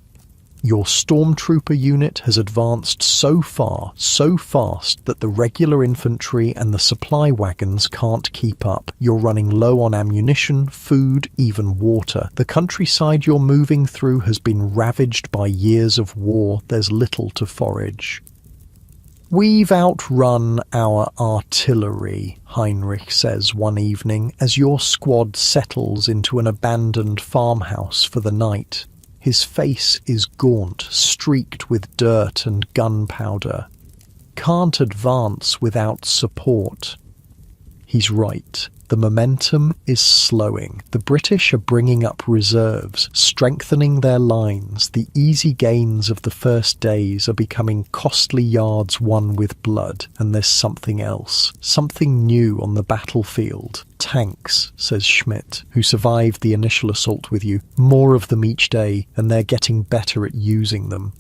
S1: Your stormtrooper unit has advanced so far, so fast, that the regular infantry and the supply wagons can't keep up. You're running low on ammunition, food, even water. The countryside you're moving through has been ravaged by years of war. There's little to forage. "We've outrun our artillery," Heinrich says one evening as your squad settles into an abandoned farmhouse for the night. His face is gaunt, streaked with dirt and gunpowder. "Can't advance without support." He's right. The momentum is slowing. The British are bringing up reserves, strengthening their lines. The easy gains of the first days are becoming costly yards won with blood. And there's something else, something new on the battlefield. "Tanks," says Schmidt, who survived the initial assault with you. "More of them each day, and they're getting better at using them."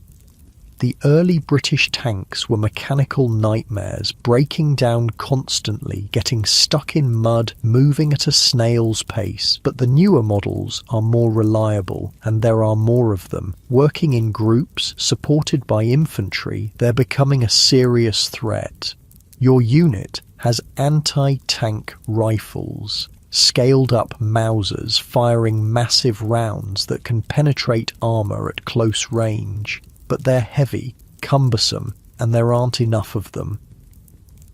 S1: The early British tanks were mechanical nightmares, breaking down constantly, getting stuck in mud, moving at a snail's pace. But the newer models are more reliable, and there are more of them. Working in groups, supported by infantry, they're becoming a serious threat. Your unit has anti-tank rifles, scaled-up Mausers firing massive rounds that can penetrate armour at close range. But they're heavy, cumbersome, and there aren't enough of them.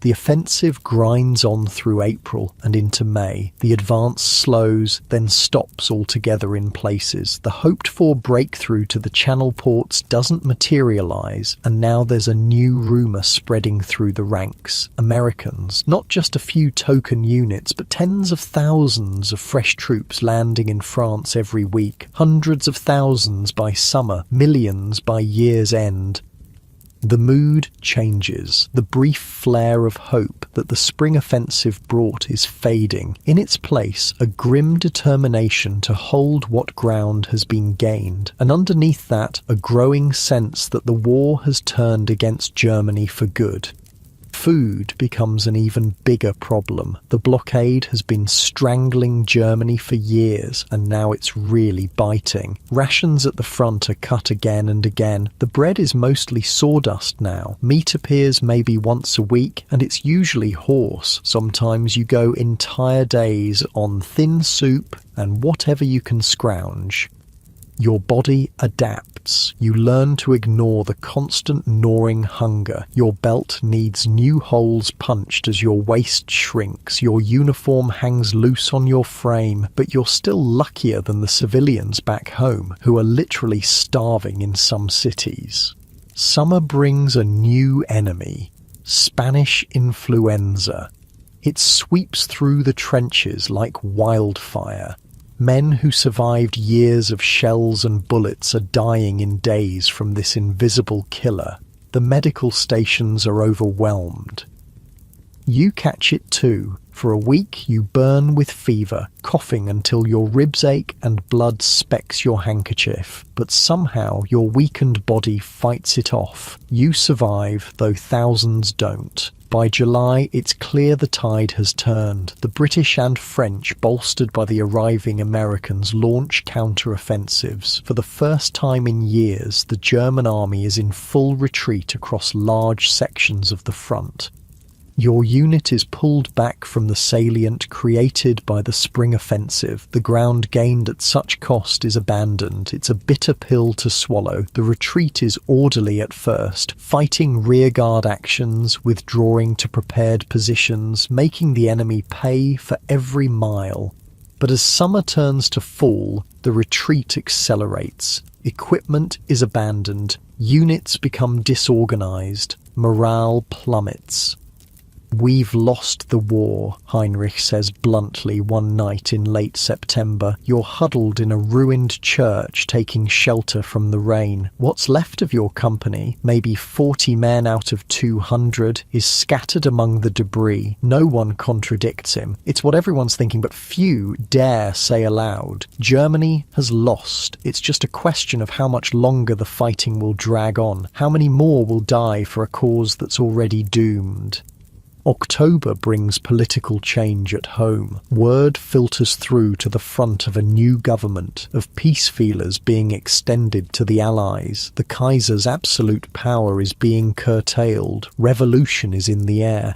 S1: The offensive grinds on through April and into May. The advance slows, then stops altogether in places. The hoped-for breakthrough to the Channel ports doesn't materialize, and now there's a new rumor spreading through the ranks. Americans, not just a few token units, but tens of thousands of fresh troops landing in France every week, hundreds of thousands by summer, millions by year's end. The mood changes. The brief flare of hope that the spring offensive brought is fading. In its place, a grim determination to hold what ground has been gained, and underneath that, a growing sense that the war has turned against Germany for good. Food becomes an even bigger problem. The blockade has been strangling Germany for years, and now it's really biting. Rations at the front are cut again and again. The bread is mostly sawdust now. Meat appears maybe once a week, and it's usually horse. Sometimes you go entire days on thin soup and whatever you can scrounge. Your body adapts. You learn to ignore the constant gnawing hunger. Your belt needs new holes punched as your waist shrinks. Your uniform hangs loose on your frame, but you're still luckier than the civilians back home, who are literally starving in some cities. Summer brings a new enemy: Spanish influenza. It sweeps through the trenches like wildfire. Men who survived years of shells and bullets are dying in days from this invisible killer. The medical stations are overwhelmed. You catch it too. For a week you burn with fever, coughing until your ribs ache and blood specks your handkerchief. But somehow your weakened body fights it off. You survive, though thousands don't. By July, it's clear the tide has turned. The British and French, bolstered by the arriving Americans, launch counter-offensives. For the first time in years, the German army is in full retreat across large sections of the front. Your unit is pulled back from the salient created by the spring offensive. The ground gained at such cost is abandoned. It's a bitter pill to swallow. The retreat is orderly at first, fighting rearguard actions, withdrawing to prepared positions, making the enemy pay for every mile. But as summer turns to fall, the retreat accelerates. Equipment is abandoned. Units become disorganized. Morale plummets. "We've lost the war," Heinrich says bluntly one night in late September. You're huddled in a ruined church taking shelter from the rain. What's left of your company, maybe 40 men out of 200, is scattered among the debris. No one contradicts him. It's what everyone's thinking, but few dare say aloud. Germany has lost. It's just a question of how much longer the fighting will drag on. How many more will die for a cause that's already doomed? October brings political change at home. Word filters through to the front of a new government, of peace feelers being extended to the Allies. The Kaiser's absolute power is being curtailed. Revolution is in the air.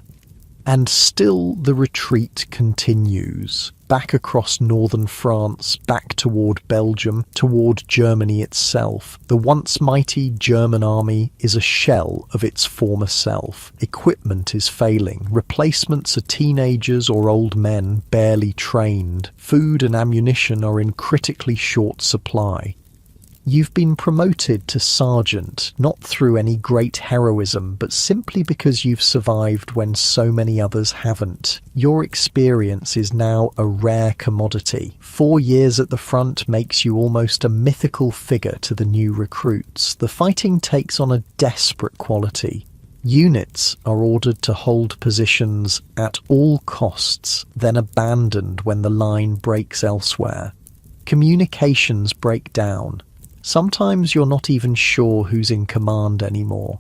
S1: And still the retreat continues. Back across northern France, back toward Belgium, toward Germany itself. The once mighty German army is a shell of its former self. Equipment is failing. Replacements are teenagers or old men, barely trained. Food and ammunition are in critically short supply. You've been promoted to sergeant, not through any great heroism, but simply because you've survived when so many others haven't. Your experience is now a rare commodity. 4 years at the front makes you almost a mythical figure to the new recruits. The fighting takes on a desperate quality. Units are ordered to hold positions at all costs, then abandoned when the line breaks elsewhere. Communications break down. Sometimes you're not even sure who's in command anymore.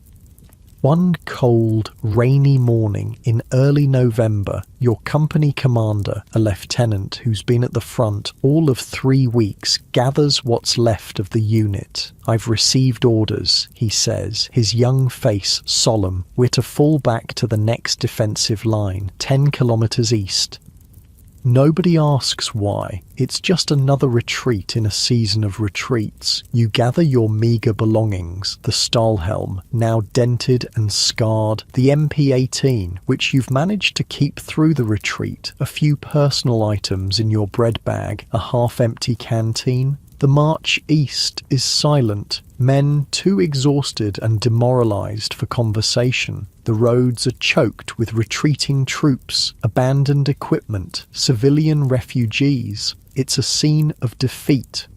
S1: One cold, rainy morning in early November, your company commander, a lieutenant who's been at the front all of 3 weeks, gathers what's left of the unit. "I've received orders," he says, his young face solemn. "We're to fall back to the next defensive line, 10 kilometers east." Nobody asks why. It's just another retreat in a season of retreats. You gather your meagre belongings, the Stahlhelm, now dented and scarred, the MP18, which you've managed to keep through the retreat, a few personal items in your bread bag, a half-empty canteen. The march east is silent, men too exhausted and demoralized for conversation. The roads are choked with retreating troops, abandoned equipment, civilian refugees. It's a scene of defeat.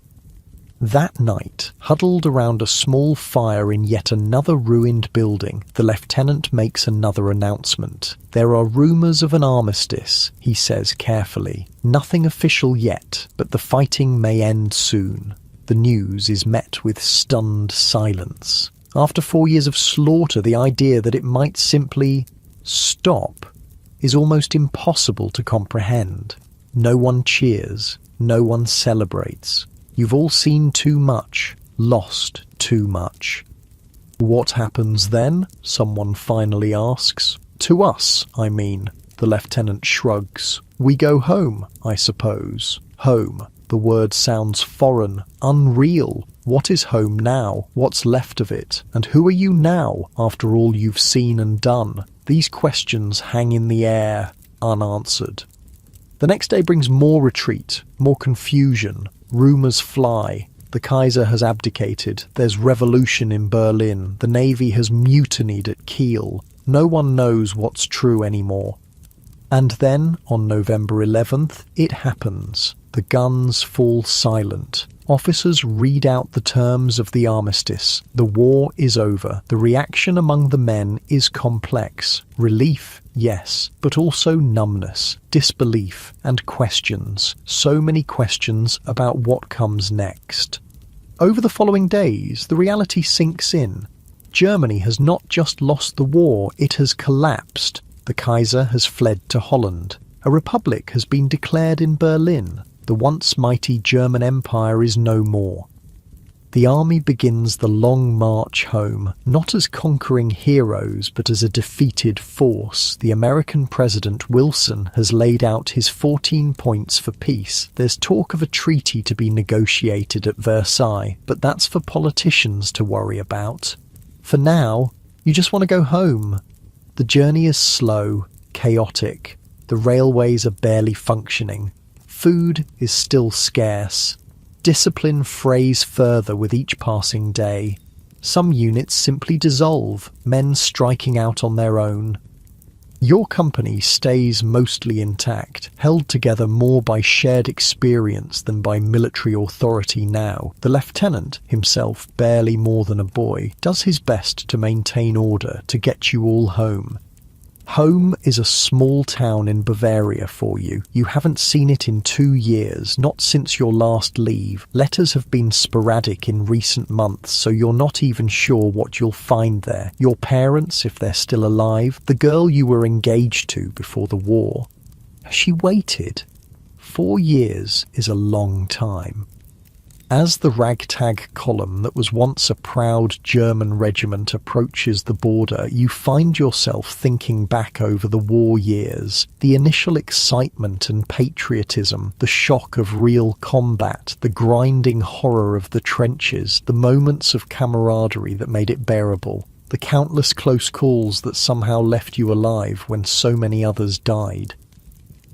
S1: That night, huddled around a small fire in yet another ruined building, the lieutenant makes another announcement. There are rumours of an armistice, he says carefully. Nothing official yet, but the fighting may end soon. The news is met with stunned silence. After 4 years of slaughter, the idea that it might simply stop is almost impossible to comprehend. No one cheers, no one celebrates. You've all seen too much, lost too much. What happens then? Someone finally asks. To us, I mean. The lieutenant shrugs. We go home, I suppose. Home. The word sounds foreign, unreal. What is home now? What's left of it? And who are you now, after all you've seen and done? These questions hang in the air, unanswered. The next day brings more retreat, more confusion. Rumours fly. The Kaiser has abdicated. There's revolution in Berlin. The Navy has mutinied at Kiel. No one knows what's true anymore. And then, on November 11th, it happens. The guns fall silent. Officers read out the terms of the armistice. The war is over. The reaction among the men is complex. Relief, yes, but also numbness, disbelief, and questions. So many questions about what comes next. Over the following days, the reality sinks in. Germany has not just lost the war, it has collapsed. The Kaiser has fled to Holland. A republic has been declared in Berlin. The once mighty German Empire is no more. The army begins the long march home, not as conquering heroes, but as a defeated force. The American President Wilson has laid out his 14 points for peace. There's talk of a treaty to be negotiated at Versailles, but that's for politicians to worry about. For now, you just want to go home. The journey is slow, chaotic. The railways are barely functioning. Food is still scarce. Discipline frays further with each passing day. Some units simply dissolve, men striking out on their own. Your company stays mostly intact, held together more by shared experience than by military authority now. The lieutenant, himself barely more than a boy, does his best to maintain order, to get you all home. Home is a small town in Bavaria for you. You haven't seen it in 2 years, not since your last leave. Letters have been sporadic in recent months, so you're not even sure what you'll find there. Your parents, if they're still alive, the girl you were engaged to before the war. Has she waited? 4 years is a long time. As the ragtag column that was once a proud German regiment approaches the border, you find yourself thinking back over the war years, the initial excitement and patriotism, the shock of real combat, the grinding horror of the trenches, the moments of camaraderie that made it bearable, the countless close calls that somehow left you alive when so many others died.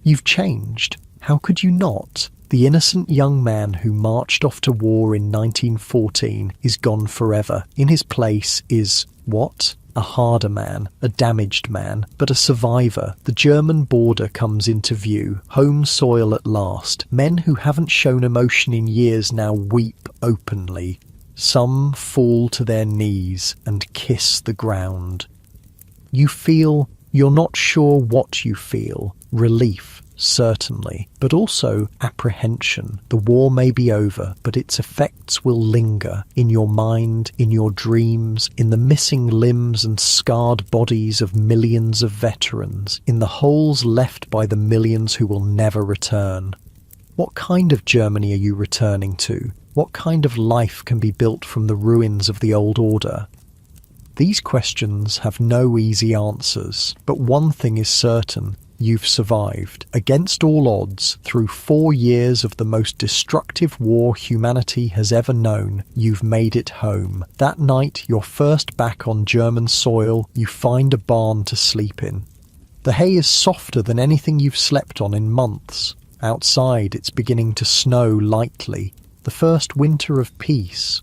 S1: You've changed. How could you not? The innocent young man who marched off to war in 1914 is gone forever. In his place is, what? A harder man, a damaged man, but a survivor. The German border comes into view, home soil at last. Men who haven't shown emotion in years now weep openly. Some fall to their knees and kiss the ground. You feel, you're not sure what you feel. Relief. Certainly, but also apprehension. The war may be over, but its effects will linger in your mind, in your dreams, in the missing limbs and scarred bodies of millions of veterans, in the holes left by the millions who will never return. What kind of Germany are you returning to? What kind of life can be built from the ruins of the old order? These questions have no easy answers, but one thing is certain. You've survived, against all odds, through 4 years of the most destructive war humanity has ever known. You've made it home. That night, you're first back on German soil, you find a barn to sleep in. The hay is softer than anything you've slept on in months. Outside, it's beginning to snow lightly. The first winter of peace.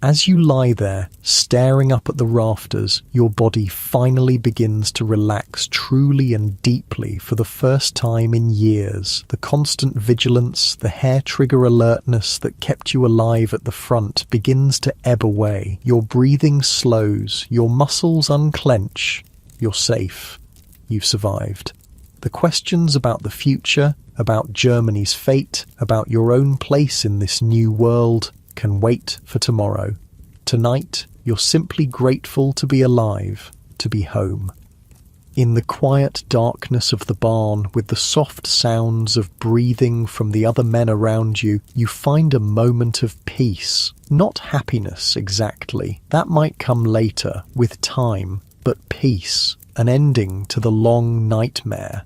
S1: As you lie there, staring up at the rafters, your body finally begins to relax truly and deeply for the first time in years. The constant vigilance, the hair-trigger alertness that kept you alive at the front begins to ebb away. Your breathing slows, your muscles unclench. You're safe. You've survived. The questions about the future, about Germany's fate, about your own place in this new world, can wait for tomorrow. Tonight, you're simply grateful to be alive, to be home. In the quiet darkness of the barn, with the soft sounds of breathing from the other men around you, you find a moment of peace. Not happiness exactly. That might come later, with time, but peace, an ending to the long nightmare.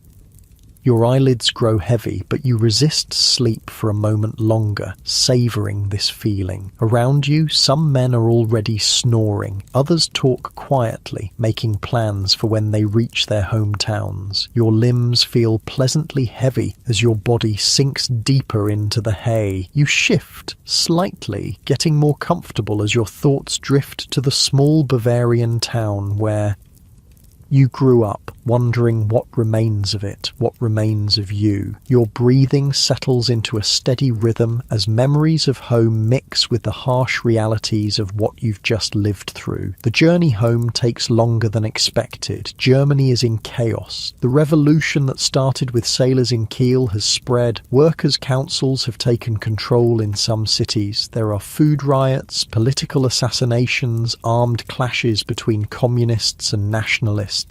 S1: Your eyelids grow heavy, but you resist sleep for a moment longer, savouring this feeling. Around you, some men are already snoring. Others talk quietly, making plans for when they reach their hometowns. Your limbs feel pleasantly heavy as your body sinks deeper into the hay. You shift slightly, getting more comfortable as your thoughts drift to the small Bavarian town where you grew up, wondering what remains of it, what remains of you. Your breathing settles into a steady rhythm as memories of home mix with the harsh realities of what you've just lived through. The journey home takes longer than expected. Germany is in chaos. The revolution that started with sailors in Kiel has spread. Workers' councils have taken control in some cities. There are food riots, political assassinations, armed clashes between communists and nationalists.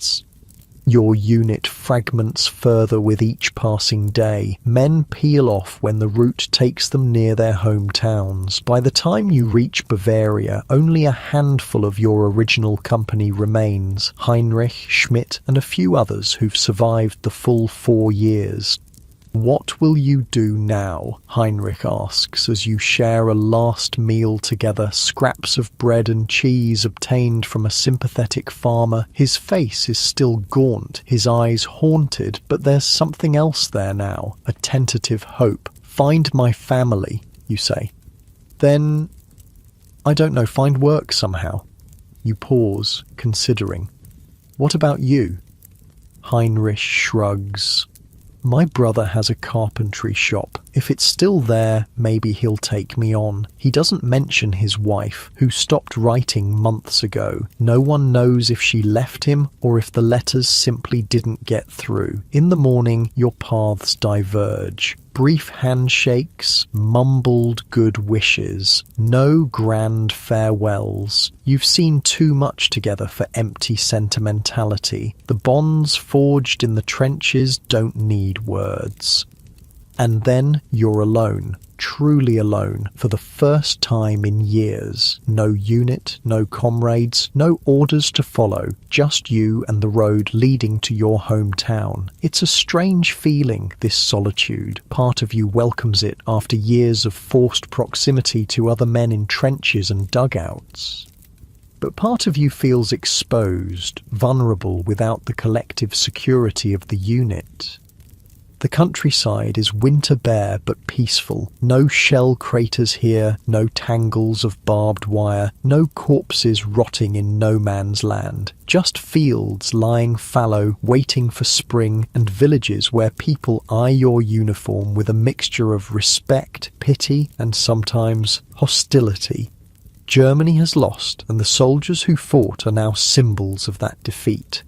S1: Your unit fragments further with each passing day. Men peel off when the route takes them near their hometowns. By the time you reach Bavaria, only a handful of your original company remains. Heinrich, Schmidt, and a few others who've survived the full 4 years. What will you do now? Heinrich asks as you share a last meal together, scraps of bread and cheese obtained from a sympathetic farmer. His face is still gaunt, his eyes haunted, but there's something else there now, a tentative hope. Find my family, you say. Then, I don't know, find work somehow. You pause, considering. What about you? Heinrich shrugs. My brother has a carpentry shop. If it's still there, maybe he'll take me on. He doesn't mention his wife, who stopped writing months ago. No one knows if she left him or if the letters simply didn't get through. In the morning, your paths diverge. Brief handshakes, mumbled good wishes, no grand farewells. You've seen too much together for empty sentimentality. The bonds forged in the trenches don't need words. And then you're alone, truly alone, for the first time in years. No unit, no comrades, no orders to follow, just you and the road leading to your hometown. It's a strange feeling, this solitude. Part of you welcomes it after years of forced proximity to other men in trenches and dugouts. But part of you feels exposed, vulnerable without the collective security of the unit. The countryside is winter bare but peaceful. No shell craters here, no tangles of barbed wire, no corpses rotting in no man's land. Just fields lying fallow, waiting for spring, and villages where people eye your uniform with a mixture of respect, pity, and sometimes hostility. Germany has lost, and the soldiers who fought are now symbols of that defeat.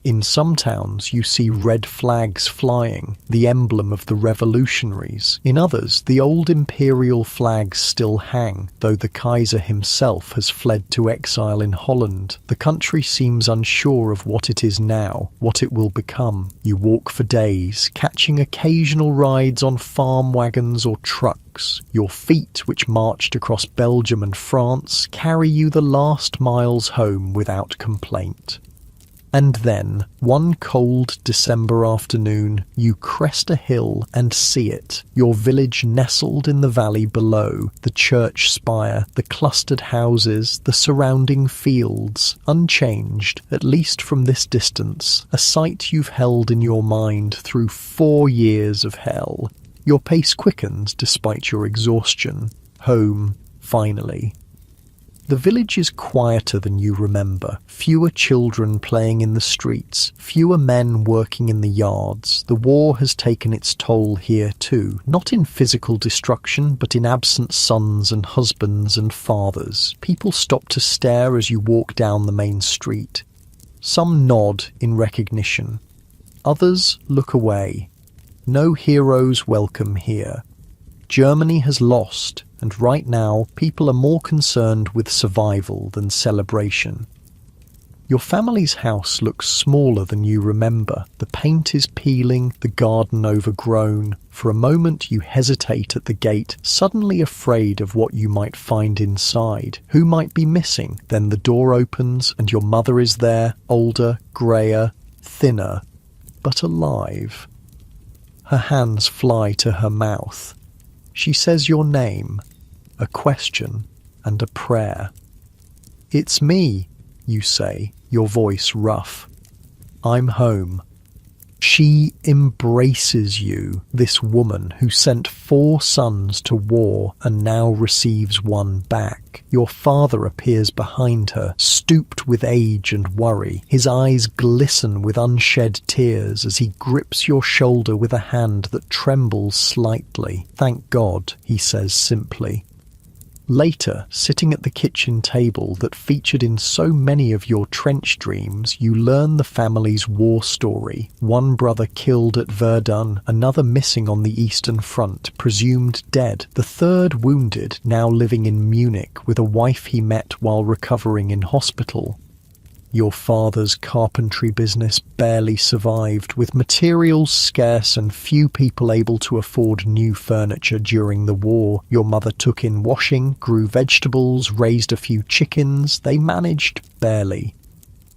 S1: In some towns you see red flags flying, the emblem of the revolutionaries. In others, the old imperial flags still hang, though the Kaiser himself has fled to exile in Holland. The country seems unsure of what it is now, what it will become. You walk for days, catching occasional rides on farm wagons or trucks. Your feet, which marched across Belgium and France, carry you the last miles home without complaint. And then, one cold December afternoon, you crest a hill and see it, your village nestled in the valley below, the church spire, the clustered houses, the surrounding fields, unchanged, at least from this distance, a sight you've held in your mind through 4 years of hell. Your pace quickens despite your exhaustion. Home, finally. The village is quieter than you remember. Fewer children playing in the streets, fewer men working in the yards. The war has taken its toll here too, not in physical destruction, but in absent sons and husbands and fathers. People stop to stare as you walk down the main street. Some nod in recognition. Others look away. No heroes welcome here. Germany has lost, and right now people are more concerned with survival than celebration. Your family's house looks smaller than you remember. The paint is peeling, the garden overgrown. For a moment you hesitate at the gate, suddenly afraid of what you might find inside. Who might be missing? Then the door opens and your mother is there, older, greyer, thinner, but alive. Her hands fly to her mouth. She says your name, a question and a prayer. "It's me," you say, your voice rough. "I'm home." She embraces you, this woman who sent 4 sons to war and now receives one back. Your father appears behind her, stooped with age and worry. His eyes glisten with unshed tears as he grips your shoulder with a hand that trembles slightly. "Thank God," he says simply. Later, sitting at the kitchen table that featured in so many of your trench dreams, you learn the family's war story. One brother killed at Verdun, another missing on the Eastern Front, presumed dead, the third wounded, now living in Munich with a wife he met while recovering in hospital. Your father's carpentry business barely survived, with materials scarce and few people able to afford new furniture during the war. Your mother took in washing, grew vegetables, raised a few chickens. They managed barely.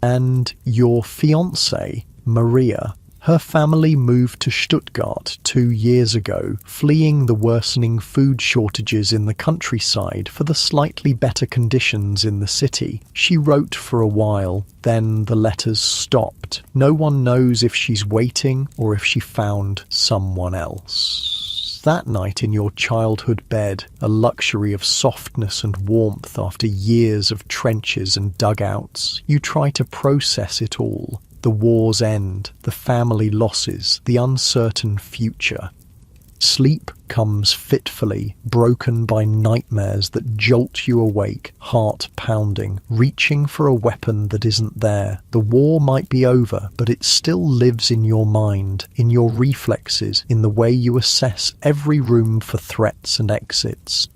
S1: And your fiancée, Maria, her family moved to Stuttgart 2 years ago, fleeing the worsening food shortages in the countryside for the slightly better conditions in the city. She wrote for a while, then the letters stopped. No one knows if she's waiting or if she found someone else. That night in your childhood bed, a luxury of softness and warmth after years of trenches and dugouts, you try to process it all. The war's end, the family losses, the uncertain future. Sleep comes fitfully, broken by nightmares that jolt you awake, heart pounding, reaching for a weapon that isn't there. The war might be over, but it still lives in your mind, in your reflexes, in the way you assess every room for threats and exits.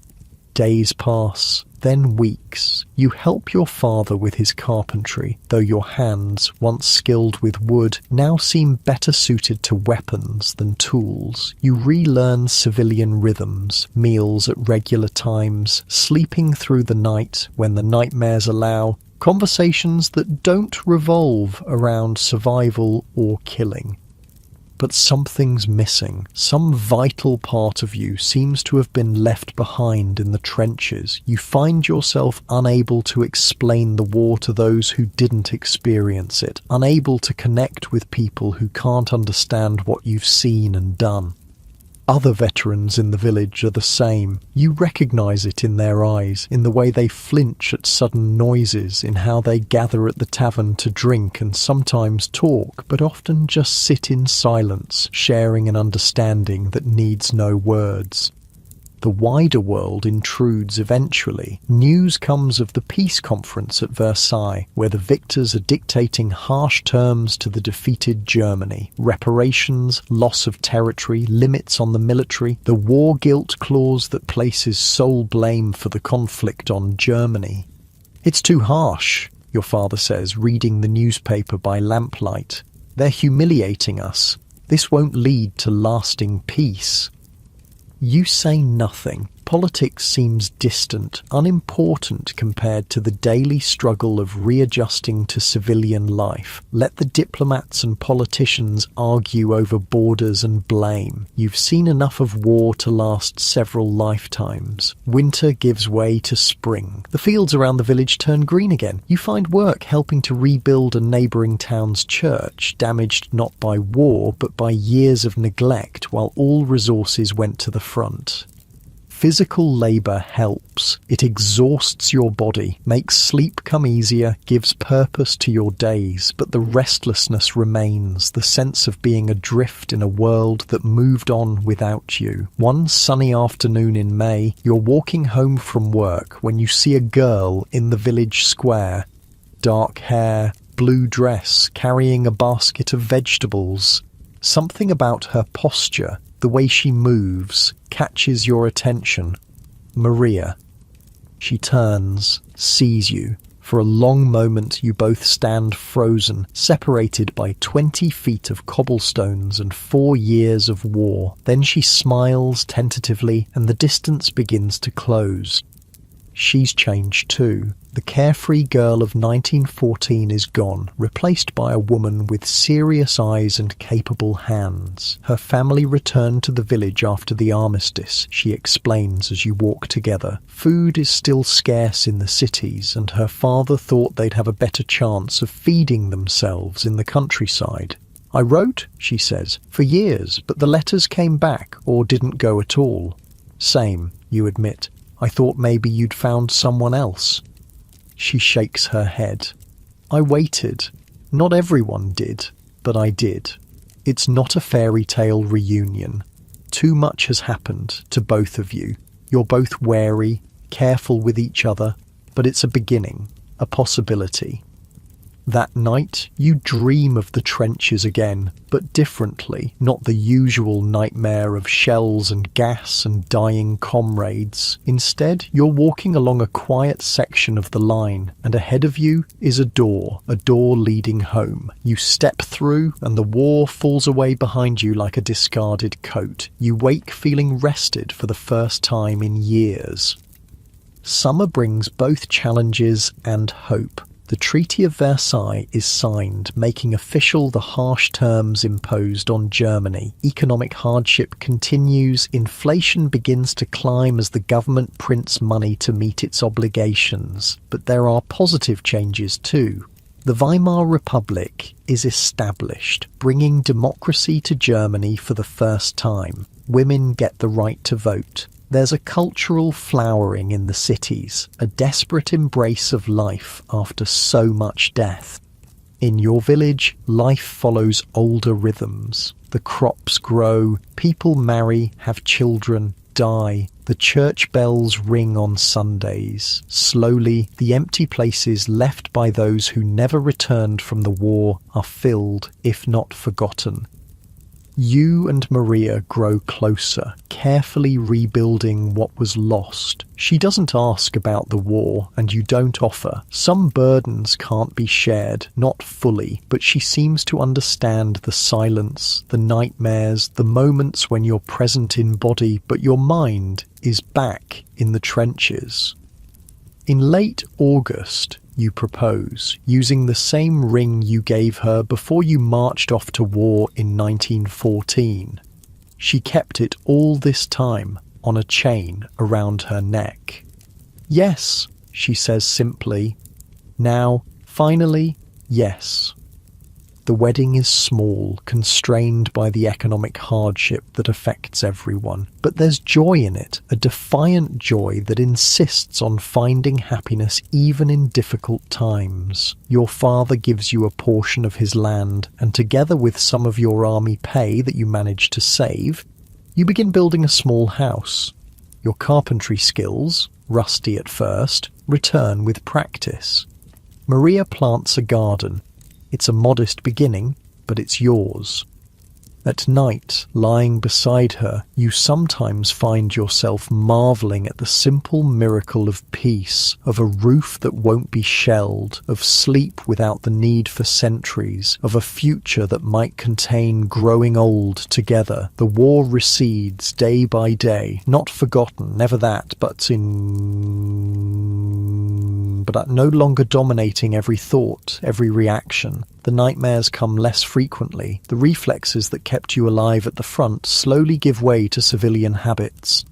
S1: Days pass, then weeks. You help your father with his carpentry, though your hands, once skilled with wood, now seem better suited to weapons than tools. You relearn civilian rhythms, meals at regular times, sleeping through the night when the nightmares allow, conversations that don't revolve around survival or killing. But something's missing. Some vital part of you seems to have been left behind in the trenches. You find yourself unable to explain the war to those who didn't experience it, unable to connect with people who can't understand what you've seen and done. Other veterans in the village are the same. You recognize it in their eyes, in the way they flinch at sudden noises, in how they gather at the tavern to drink and sometimes talk, but often just sit in silence, sharing an understanding that needs no words. The wider world intrudes eventually. News comes of the peace conference at Versailles, where the victors are dictating harsh terms to the defeated Germany. Reparations, loss of territory, limits on the military, the war guilt clause that places sole blame for the conflict on Germany. "It's too harsh," your father says, reading the newspaper by lamplight. "They're humiliating us. This won't lead to lasting peace." You say nothing. Politics seems distant, unimportant compared to the daily struggle of readjusting to civilian life. Let the diplomats and politicians argue over borders and blame. You've seen enough of war to last several lifetimes. Winter gives way to spring. The fields around the village turn green again. You find work helping to rebuild a neighbouring town's church, damaged not by war but by years of neglect while all resources went to the front. Physical labour helps. It exhausts your body, makes sleep come easier, gives purpose to your days, but the restlessness remains, the sense of being adrift in a world that moved on without you. One sunny afternoon in May, you're walking home from work when you see a girl in the village square. Dark hair, blue dress, carrying a basket of vegetables. Something about her posture, the way she moves, catches your attention. Maria. She turns, sees you. For a long moment you both stand frozen, separated by 20 feet of cobblestones and 4 years of war. Then she smiles tentatively and the distance begins to close. She's changed too. The carefree girl of 1914 is gone, replaced by a woman with serious eyes and capable hands. Her family returned to the village after the armistice, she explains as you walk together. Food is still scarce in the cities, and her father thought they'd have a better chance of feeding themselves in the countryside. I wrote, she says, for years, but the letters came back or didn't go at all. Same, you admit. I thought maybe you'd found someone else. She shakes her head. I waited. Not everyone did, but I did. It's not a fairy tale reunion. Too much has happened to both of you. You're both wary, careful with each other, but it's a beginning, a possibility. That night, you dream of the trenches again, but differently, not the usual nightmare of shells and gas and dying comrades. Instead, you're walking along a quiet section of the line, and ahead of you is a door leading home. You step through, and the war falls away behind you like a discarded coat. You wake feeling rested for the first time in years. Summer brings both challenges and hope. The Treaty of Versailles is signed, making official the harsh terms imposed on Germany. Economic hardship continues, inflation begins to climb as the government prints money to meet its obligations. But there are positive changes too. The Weimar Republic is established, bringing democracy to Germany for the first time. Women get the right to vote. There's a cultural flowering in the cities, a desperate embrace of life after so much death. In your village, life follows older rhythms. The crops grow, people marry, have children, die. The church bells ring on Sundays. Slowly, the empty places left by those who never returned from the war are filled, if not forgotten. You and Maria grow closer, carefully rebuilding what was lost. She doesn't ask about the war, and you don't offer. Some burdens can't be shared, not fully, but she seems to understand the silence, the nightmares, the moments when you're present in body, but your mind is back in the trenches. In late August, you propose, using the same ring you gave her before you marched off to war in 1914. She kept it all this time on a chain around her neck. Yes, she says simply. Now, finally, yes. The wedding is small, constrained by the economic hardship that affects everyone. But there's joy in it, a defiant joy that insists on finding happiness even in difficult times. Your father gives you a portion of his land, and together with some of your army pay that you manage to save, you begin building a small house. Your carpentry skills, rusty at first, return with practice. Maria plants a garden. It's a modest beginning, but it's yours. At night, lying beside her, you sometimes find yourself marveling at the simple miracle of peace, of a roof that won't be shelled, of sleep without the need for sentries, of a future that might contain growing old together. The war recedes day by day, not forgotten, never that, but no longer dominating every thought, every reaction. The nightmares come less frequently. The reflexes that kept you alive at the front slowly give way to civilian habits.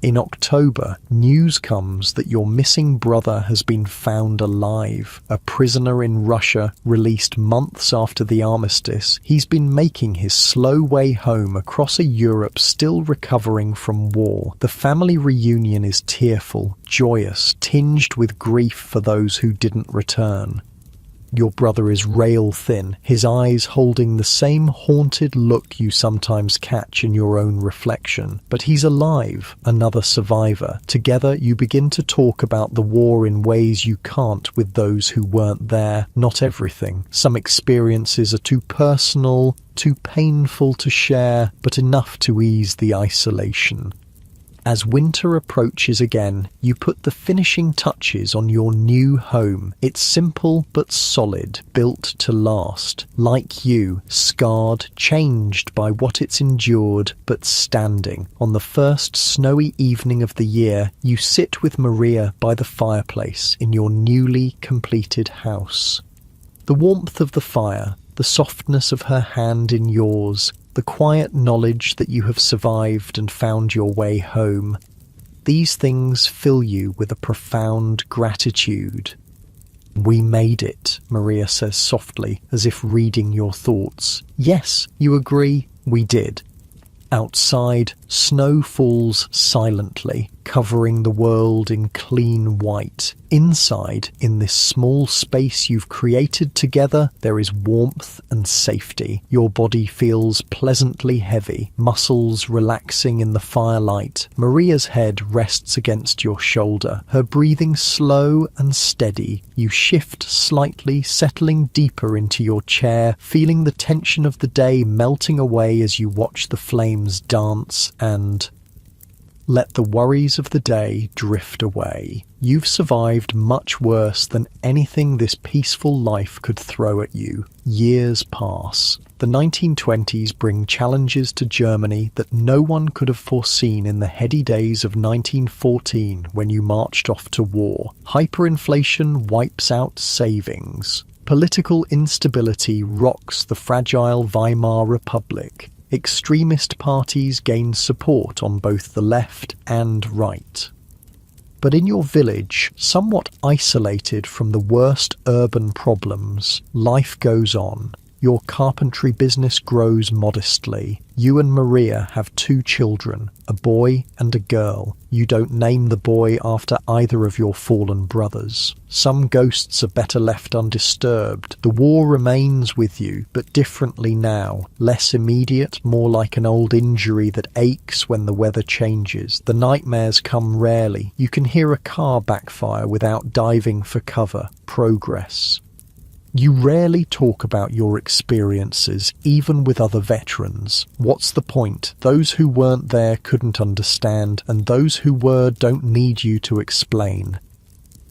S1: In October, news comes that your missing brother has been found alive. A prisoner in Russia, released months after the armistice, he's been making his slow way home across a Europe still recovering from war. The family reunion is tearful, joyous, tinged with grief for those who didn't return. Your brother is rail-thin, his eyes holding the same haunted look you sometimes catch in your own reflection. But he's alive, another survivor. Together you begin to talk about the war in ways you can't with those who weren't there. Not everything. Some experiences are too personal, too painful to share, but enough to ease the isolation. As winter approaches again, you put the finishing touches on your new home. It's simple but solid, built to last. Like you, scarred, changed by what it's endured, but standing. On the first snowy evening of the year, you sit with Maria by the fireplace in your newly completed house. The warmth of the fire, the softness of her hand in yours, the quiet knowledge that you have survived and found your way home. These things fill you with a profound gratitude. "We made it," Maria says softly, as if reading your thoughts. "Yes, you agree, we did." Outside, snow falls silently, covering the world in clean white. Inside, in this small space you've created together, there is warmth and safety. Your body feels pleasantly heavy, muscles relaxing in the firelight. Maria's head rests against your shoulder, her breathing slow and steady. You shift slightly, settling deeper into your chair, feeling the tension of the day melting away as you watch the flames dance and let the worries of the day drift away. You've survived much worse than anything this peaceful life could throw at you. Years pass. The 1920s bring challenges to Germany that no one could have foreseen in the heady days of 1914 when you marched off to war. Hyperinflation wipes out savings. Political instability rocks the fragile Weimar Republic. Extremist parties gain support on both the left and right. But in your village, somewhat isolated from the worst urban problems, life goes on. Your carpentry business grows modestly. You and Maria have 2 children, a boy and a girl. You don't name the boy after either of your fallen brothers. Some ghosts are better left undisturbed. The war remains with you, but differently now. Less immediate, more like an old injury that aches when the weather changes. The nightmares come rarely. You can hear a car backfire without diving for cover. Progress. You rarely talk about your experiences, even with other veterans. What's the point? Those who weren't there couldn't understand, and those who were don't need you to explain.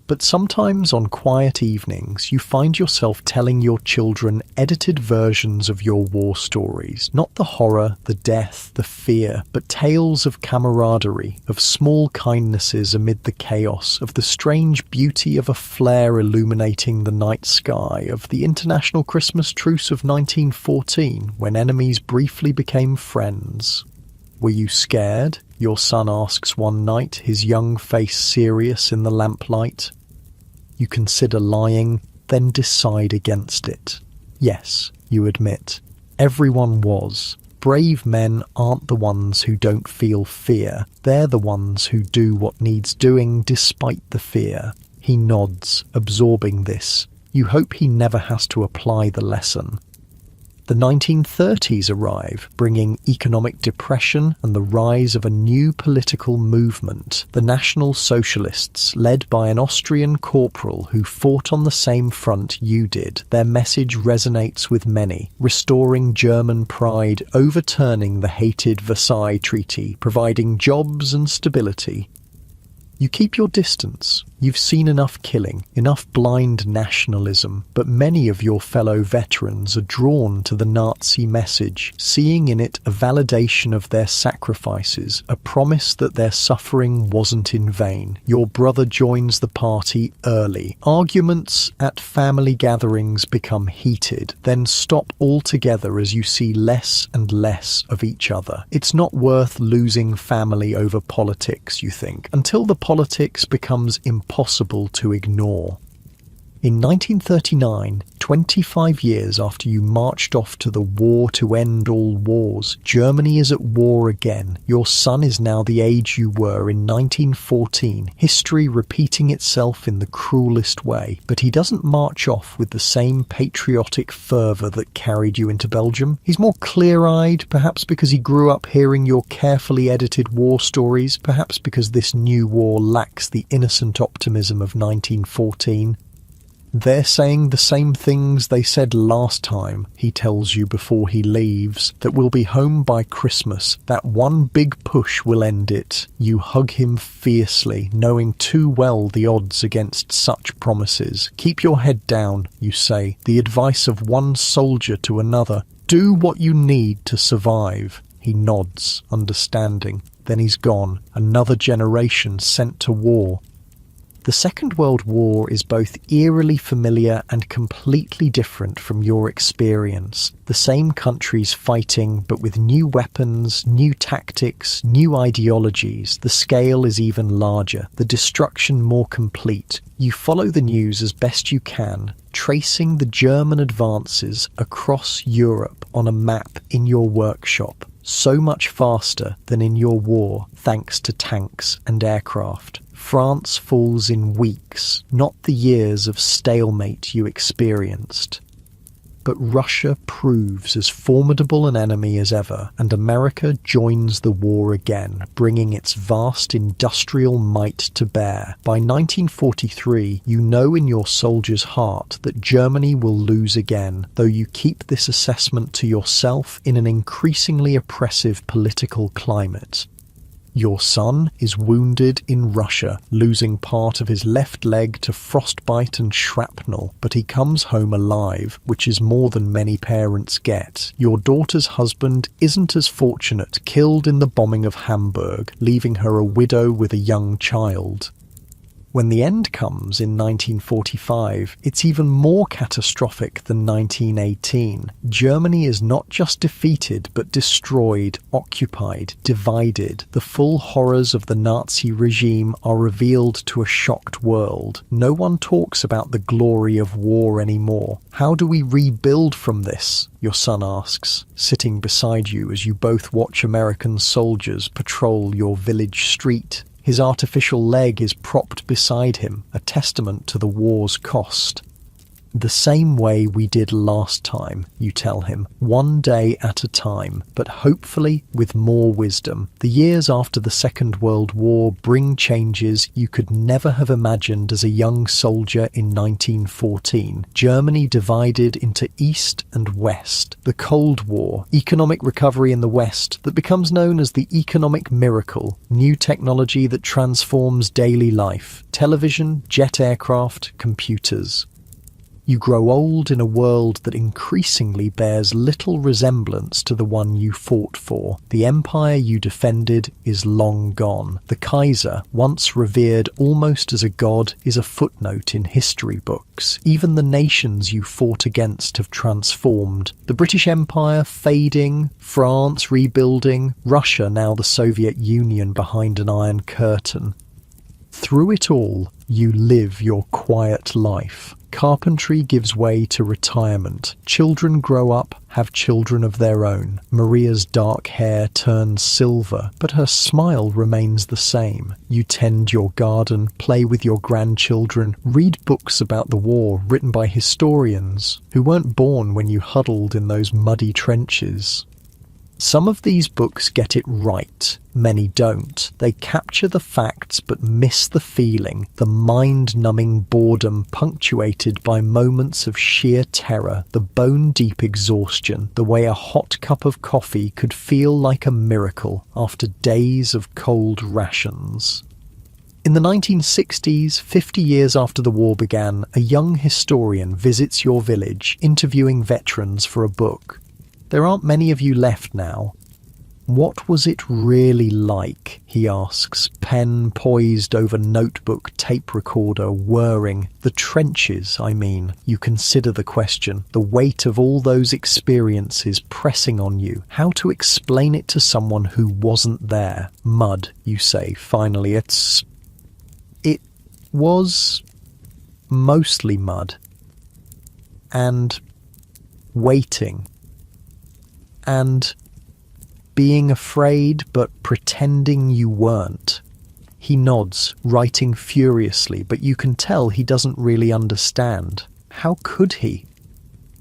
S1: But sometimes on quiet evenings, you find yourself telling your children edited versions of your war stories. Not the horror, the death, the fear, but tales of camaraderie, of small kindnesses amid the chaos, of the strange beauty of a flare illuminating the night sky, of the international Christmas truce of 1914, when enemies briefly became friends. "Were you scared?" your son asks one night, his young face serious in the lamplight. You consider lying, then decide against it. Yes, you admit. Everyone was. Brave men aren't the ones who don't feel fear. They're the ones who do what needs doing despite the fear. He nods, absorbing this. You hope he never has to apply the lesson. The 1930s arrive, bringing economic depression and the rise of a new political movement. The National Socialists, led by an Austrian corporal who fought on the same front you did. Their message resonates with many, restoring German pride, overturning the hated Versailles Treaty, providing jobs and stability. You keep your distance. You've seen enough killing, enough blind nationalism, but many of your fellow veterans are drawn to the Nazi message, seeing in it a validation of their sacrifices, a promise that their suffering wasn't in vain. Your brother joins the party early. Arguments at family gatherings become heated, then stop altogether as you see less and less of each other. It's not worth losing family over politics, you think, until the politics becomes impossible to ignore. In 1939, 25 years after you marched off to the war to end all wars, Germany is at war again. Your son is now the age you were in 1914, history repeating itself in the cruelest way. But he doesn't march off with the same patriotic fervour that carried you into Belgium. He's more clear-eyed, perhaps because he grew up hearing your carefully edited war stories, perhaps because this new war lacks the innocent optimism of 1914. They're saying the same things they said last time, he tells you before he leaves, that we'll be home by Christmas, that one big push will end it. You hug him fiercely, knowing too well the odds against such promises. Keep your head down, you say, the advice of one soldier to another. Do what you need to survive. He nods, understanding. Then he's gone, another generation sent to war. The Second World War is both eerily familiar and completely different from your experience. The same countries fighting, but with new weapons, new tactics, new ideologies. The scale is even larger, the destruction more complete. You follow the news as best you can, tracing the German advances across Europe on a map in your workshop. So much faster than in your war, thanks to tanks and aircraft. France falls in weeks, not the years of stalemate you experienced. But Russia proves as formidable an enemy as ever, and America joins the war again, bringing its vast industrial might to bear. By 1943, you know in your soldier's heart that Germany will lose again, though you keep this assessment to yourself in an increasingly oppressive political climate. Your son is wounded in Russia, losing part of his left leg to frostbite and shrapnel, but he comes home alive, which is more than many parents get. Your daughter's husband isn't as fortunate, killed in the bombing of Hamburg, leaving her a widow with a young child. When the end comes in 1945, it's even more catastrophic than 1918. Germany is not just defeated, but destroyed, occupied, divided. The full horrors of the Nazi regime are revealed to a shocked world. No one talks about the glory of war anymore. How do we rebuild from this? Your son asks, sitting beside you as you both watch American soldiers patrol your village street. His artificial leg is propped beside him, a testament to the war's cost. The same way we did last time, you tell him, one day at a time, but hopefully with more wisdom. The years after the Second World War bring changes you could never have imagined as a young soldier in 1914. Germany divided into East and West. The Cold War, economic recovery in the West that becomes known as the economic miracle, new technology that transforms daily life, television, jet aircraft, computers. You grow old in a world that increasingly bears little resemblance to the one you fought for. The empire you defended is long gone. The Kaiser, once revered almost as a god, is a footnote in history books. Even the nations you fought against have transformed. The British Empire fading, France rebuilding, Russia now the Soviet Union behind an iron curtain. Through it all, you live your quiet life. Carpentry gives way to retirement. Children grow up, have children of their own. Maria's dark hair turns silver, but her smile remains the same. You tend your garden, play with your grandchildren, read books about the war written by historians who weren't born when you huddled in those muddy trenches. Some of these books get it right, many don't. They capture the facts but miss the feeling, the mind-numbing boredom punctuated by moments of sheer terror, the bone-deep exhaustion, the way a hot cup of coffee could feel like a miracle after days of cold rations. In the 1960s, 50 years after the war began, a young historian visits your village, interviewing veterans for a book. There aren't many of you left now. What was it really like, he asks, pen poised over notebook, tape recorder whirring. The trenches, I mean. You consider the question, the weight of all those experiences pressing on you. How to explain it to someone who wasn't there? Mud, you say, finally. It was mostly mud. And waiting. And being afraid but pretending you weren't. He nods, writing furiously, but you can tell he doesn't really understand. How could he?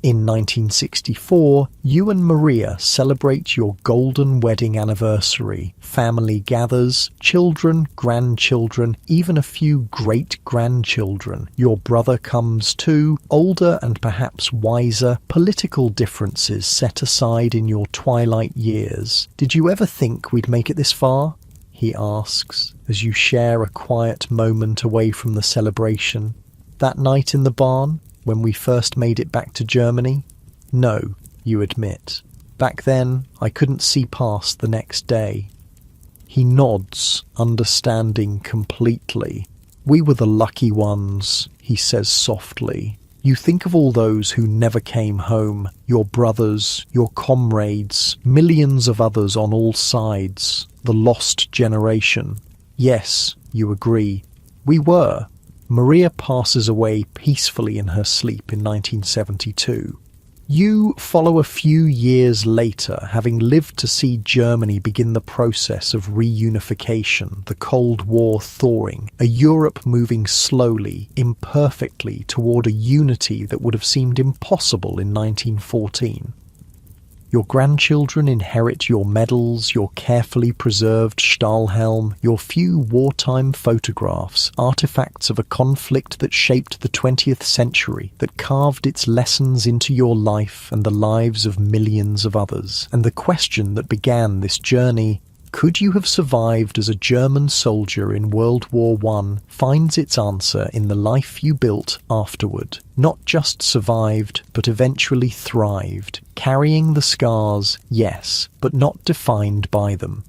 S1: In 1964, you and Maria celebrate your golden wedding anniversary. Family gathers, children, grandchildren, even a few great-grandchildren. Your brother comes too, older and perhaps wiser, political differences set aside in your twilight years. Did you ever think we'd make it this far? He asks, as you share a quiet moment away from the celebration. That night in the barn? When we first made it back to Germany? No, you admit. Back then, I couldn't see past the next day. He nods, understanding completely. We were the lucky ones, he says softly. You think of all those who never came home, your brothers, your comrades, millions of others on all sides, the lost generation. Yes, you agree. We were. Maria passes away peacefully in her sleep in 1972. You follow a few years later, having lived to see Germany begin the process of reunification, the Cold War thawing, a Europe moving slowly, imperfectly toward a unity that would have seemed impossible in 1914. Your grandchildren inherit your medals, your carefully preserved Stahlhelm, your few wartime photographs, artifacts of a conflict that shaped the 20th century, that carved its lessons into your life and the lives of millions of others. And the question that began this journey, could you have survived as a German soldier in World War I, finds its answer in the life you built afterward. Not just survived, but eventually thrived, carrying the scars, yes, but not defined by them.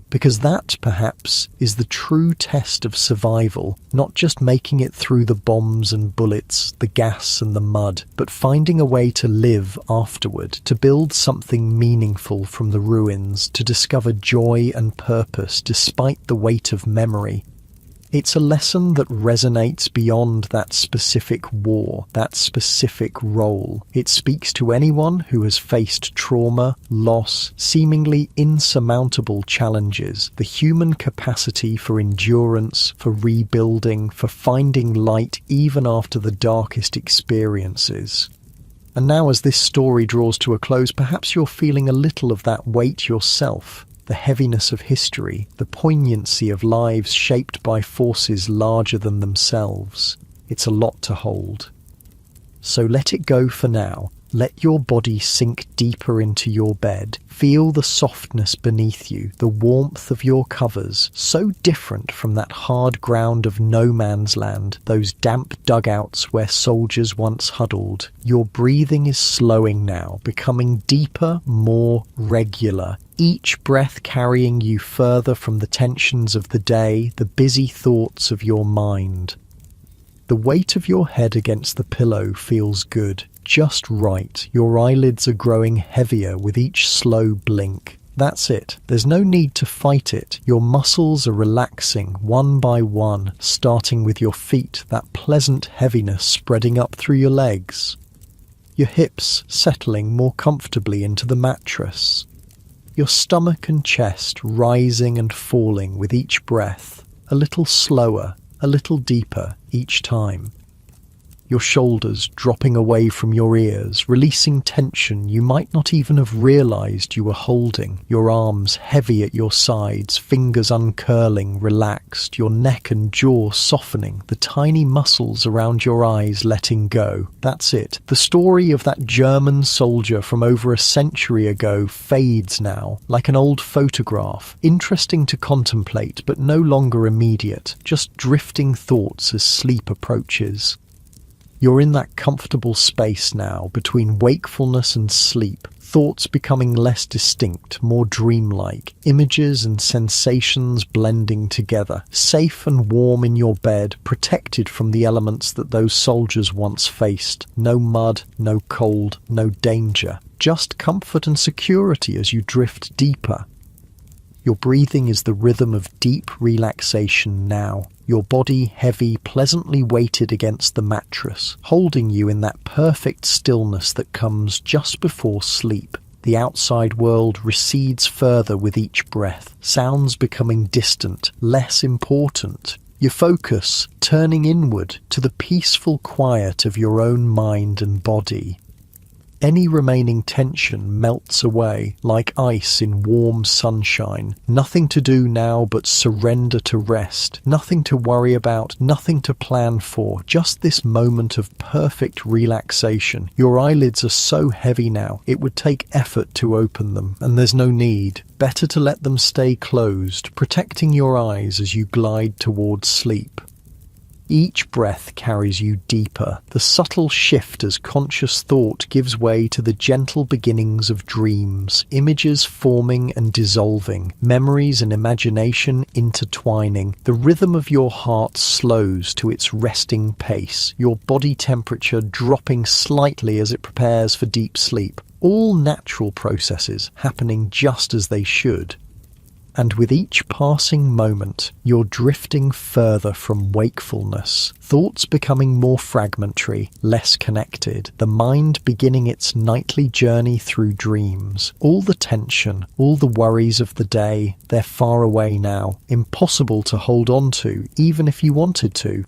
S1: Because that, perhaps, is the true test of survival, not just making it through the bombs and bullets, the gas and the mud, but finding a way to live afterward, to build something meaningful from the ruins, to discover joy and purpose despite the weight of memory. It's a lesson that resonates beyond that specific war, that specific role. It speaks to anyone who has faced trauma, loss, seemingly insurmountable challenges, the human capacity for endurance, for rebuilding, for finding light even after the darkest experiences. And now as this story draws to a close, perhaps you're feeling a little of that weight yourself. The heaviness of history, the poignancy of lives shaped by forces larger than themselves. It's a lot to hold. So let it go for now. Let your body sink deeper into your bed. Feel the softness beneath you, the warmth of your covers, so different from that hard ground of no man's land, those damp dugouts where soldiers once huddled. Your breathing is slowing now, becoming deeper, more regular. Each breath carrying you further from the tensions of the day, the busy thoughts of your mind. The weight of your head against the pillow feels good, just right. Your eyelids are growing heavier with each slow blink. That's it. There's no need to fight it. Your muscles are relaxing one by one, starting with your feet, that pleasant heaviness spreading up through your legs. Your hips settling more comfortably into the mattress. Your stomach and chest rising and falling with each breath, a little slower, a little deeper each time. Your shoulders dropping away from your ears, releasing tension you might not even have realized you were holding. Your arms heavy at your sides, fingers uncurling, relaxed, your neck and jaw softening, the tiny muscles around your eyes letting go. That's it. The story of that German soldier from over a century ago fades now, like an old photograph. Interesting to contemplate, but no longer immediate, just drifting thoughts as sleep approaches. You're in that comfortable space now between wakefulness and sleep, thoughts becoming less distinct, more dreamlike, images and sensations blending together, safe and warm in your bed, protected from the elements that those soldiers once faced. No mud, no cold, no danger, just comfort and security as you drift deeper. Your breathing is the rhythm of deep relaxation now. Your body heavy, pleasantly weighted against the mattress, holding you in that perfect stillness that comes just before sleep. The outside world recedes further with each breath, sounds becoming distant, less important. Your focus turning inward to the peaceful quiet of your own mind and body. Any remaining tension melts away like ice in warm sunshine. Nothing to do now but surrender to rest. Nothing to worry about, nothing to plan for. Just this moment of perfect relaxation. Your eyelids are so heavy now, it would take effort to open them, and there's no need. Better to let them stay closed, protecting your eyes as you glide towards sleep. Each breath carries you deeper, the subtle shift as conscious thought gives way to the gentle beginnings of dreams, images forming and dissolving, memories and imagination intertwining. The rhythm of your heart slows to its resting pace, your body temperature dropping slightly as it prepares for deep sleep. All natural processes happening just as they should. And with each passing moment, you're drifting further from wakefulness, thoughts becoming more fragmentary, less connected, the mind beginning its nightly journey through dreams. All the tension, all the worries of the day, they're far away now, impossible to hold on to, even if you wanted to,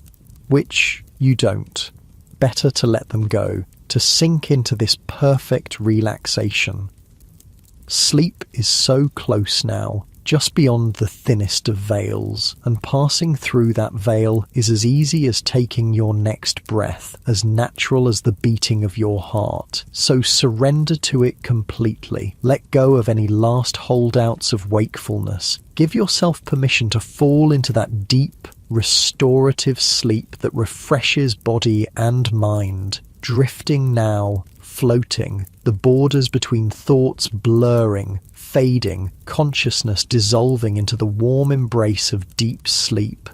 S1: which you don't. Better to let them go, to sink into this perfect relaxation. Sleep is so close now, just beyond the thinnest of veils, and passing through that veil is as easy as taking your next breath, as natural as the beating of your heart. So surrender to it completely. Let go of any last holdouts of wakefulness. Give yourself permission to fall into that deep, restorative sleep that refreshes body and mind. Drifting now, floating, the borders between thoughts blurring, fading, consciousness dissolving into the warm embrace of deep sleep.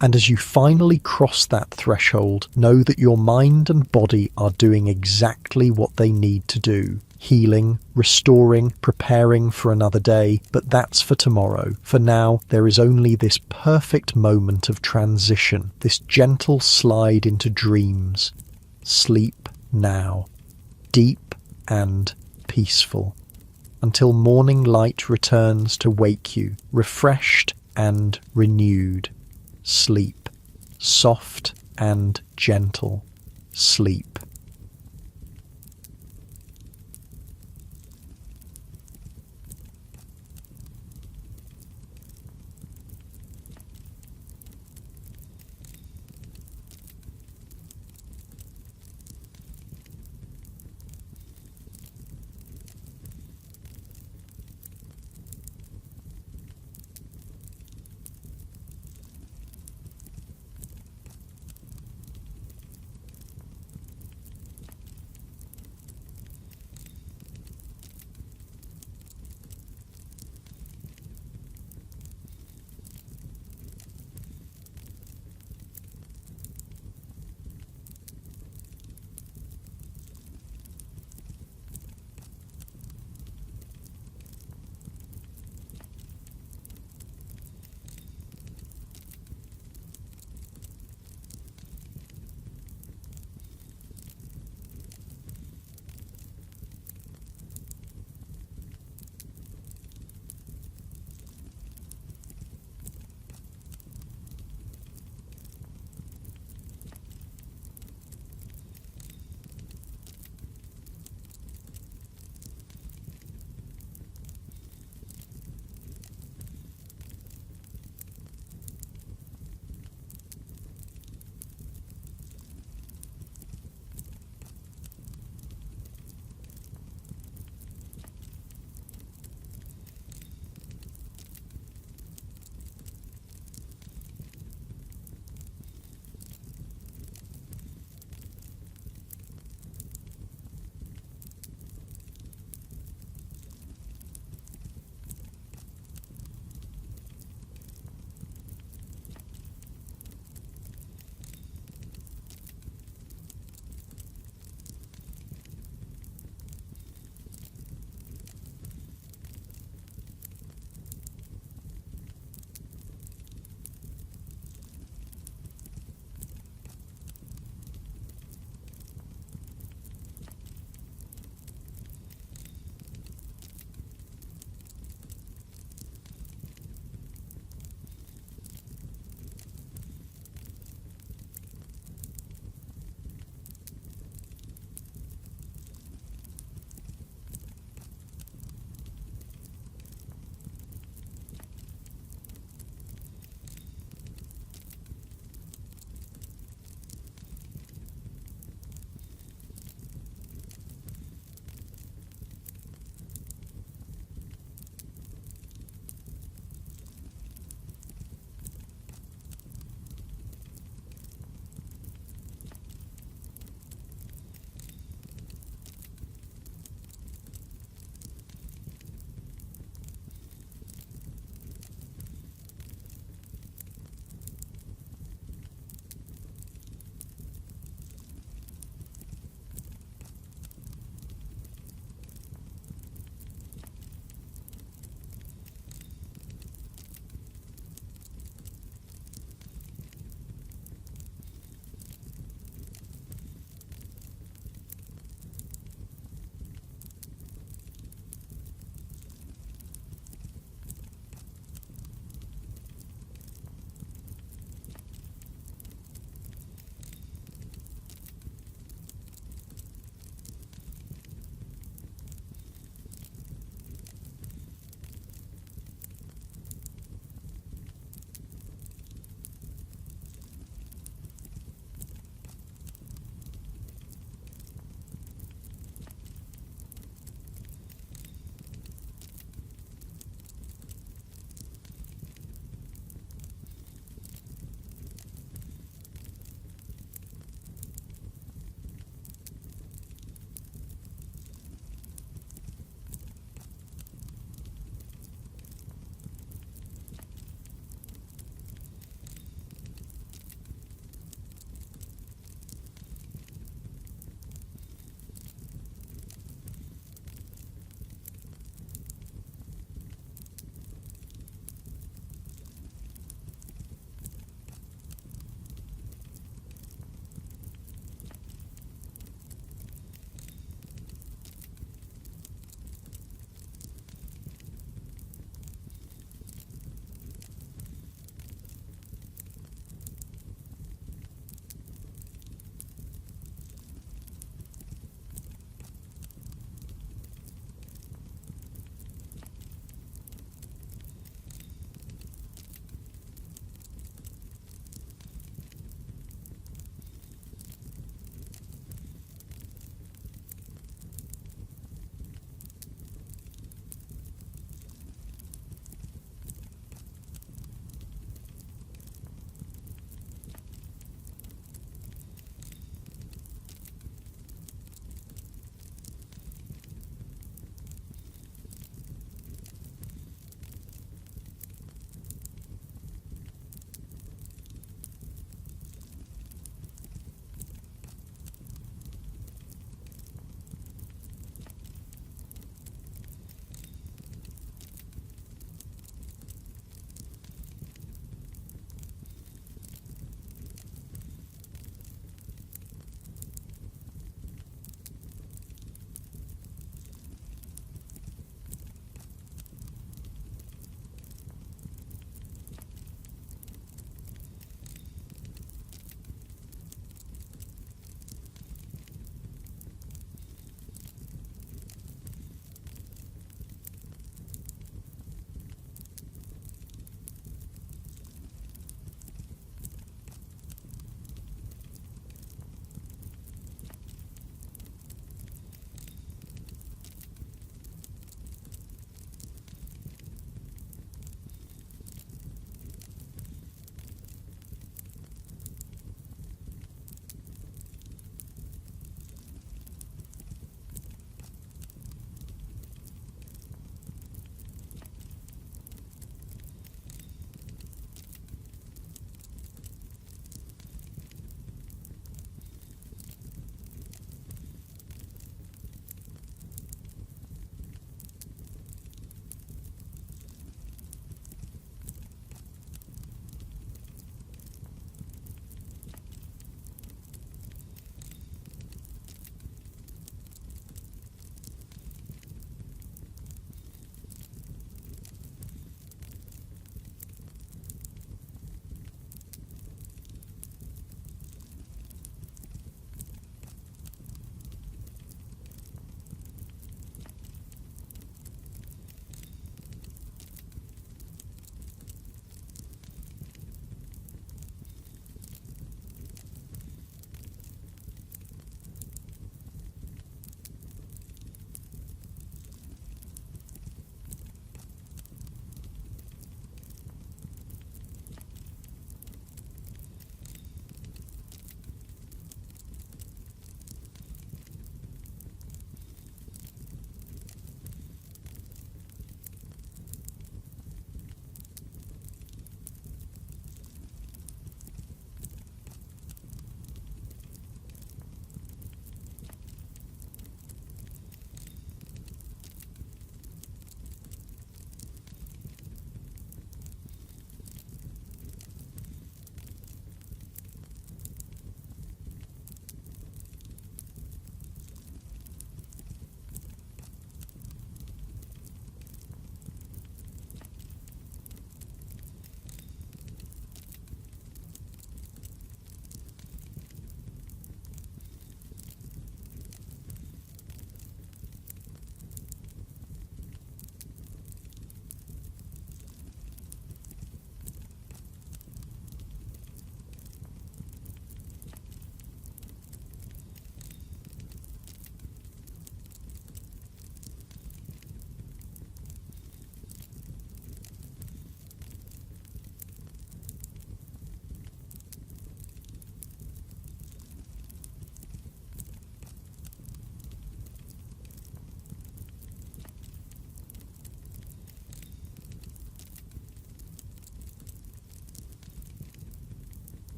S1: And as you finally cross that threshold, know that your mind and body are doing exactly what they need to do. Healing, restoring, preparing for another day, but that's for tomorrow. For now, there is only this perfect moment of transition, this gentle slide into dreams. Sleep now, deep and peaceful, until morning light returns to wake you, refreshed and renewed. Sleep, soft and gentle. Sleep.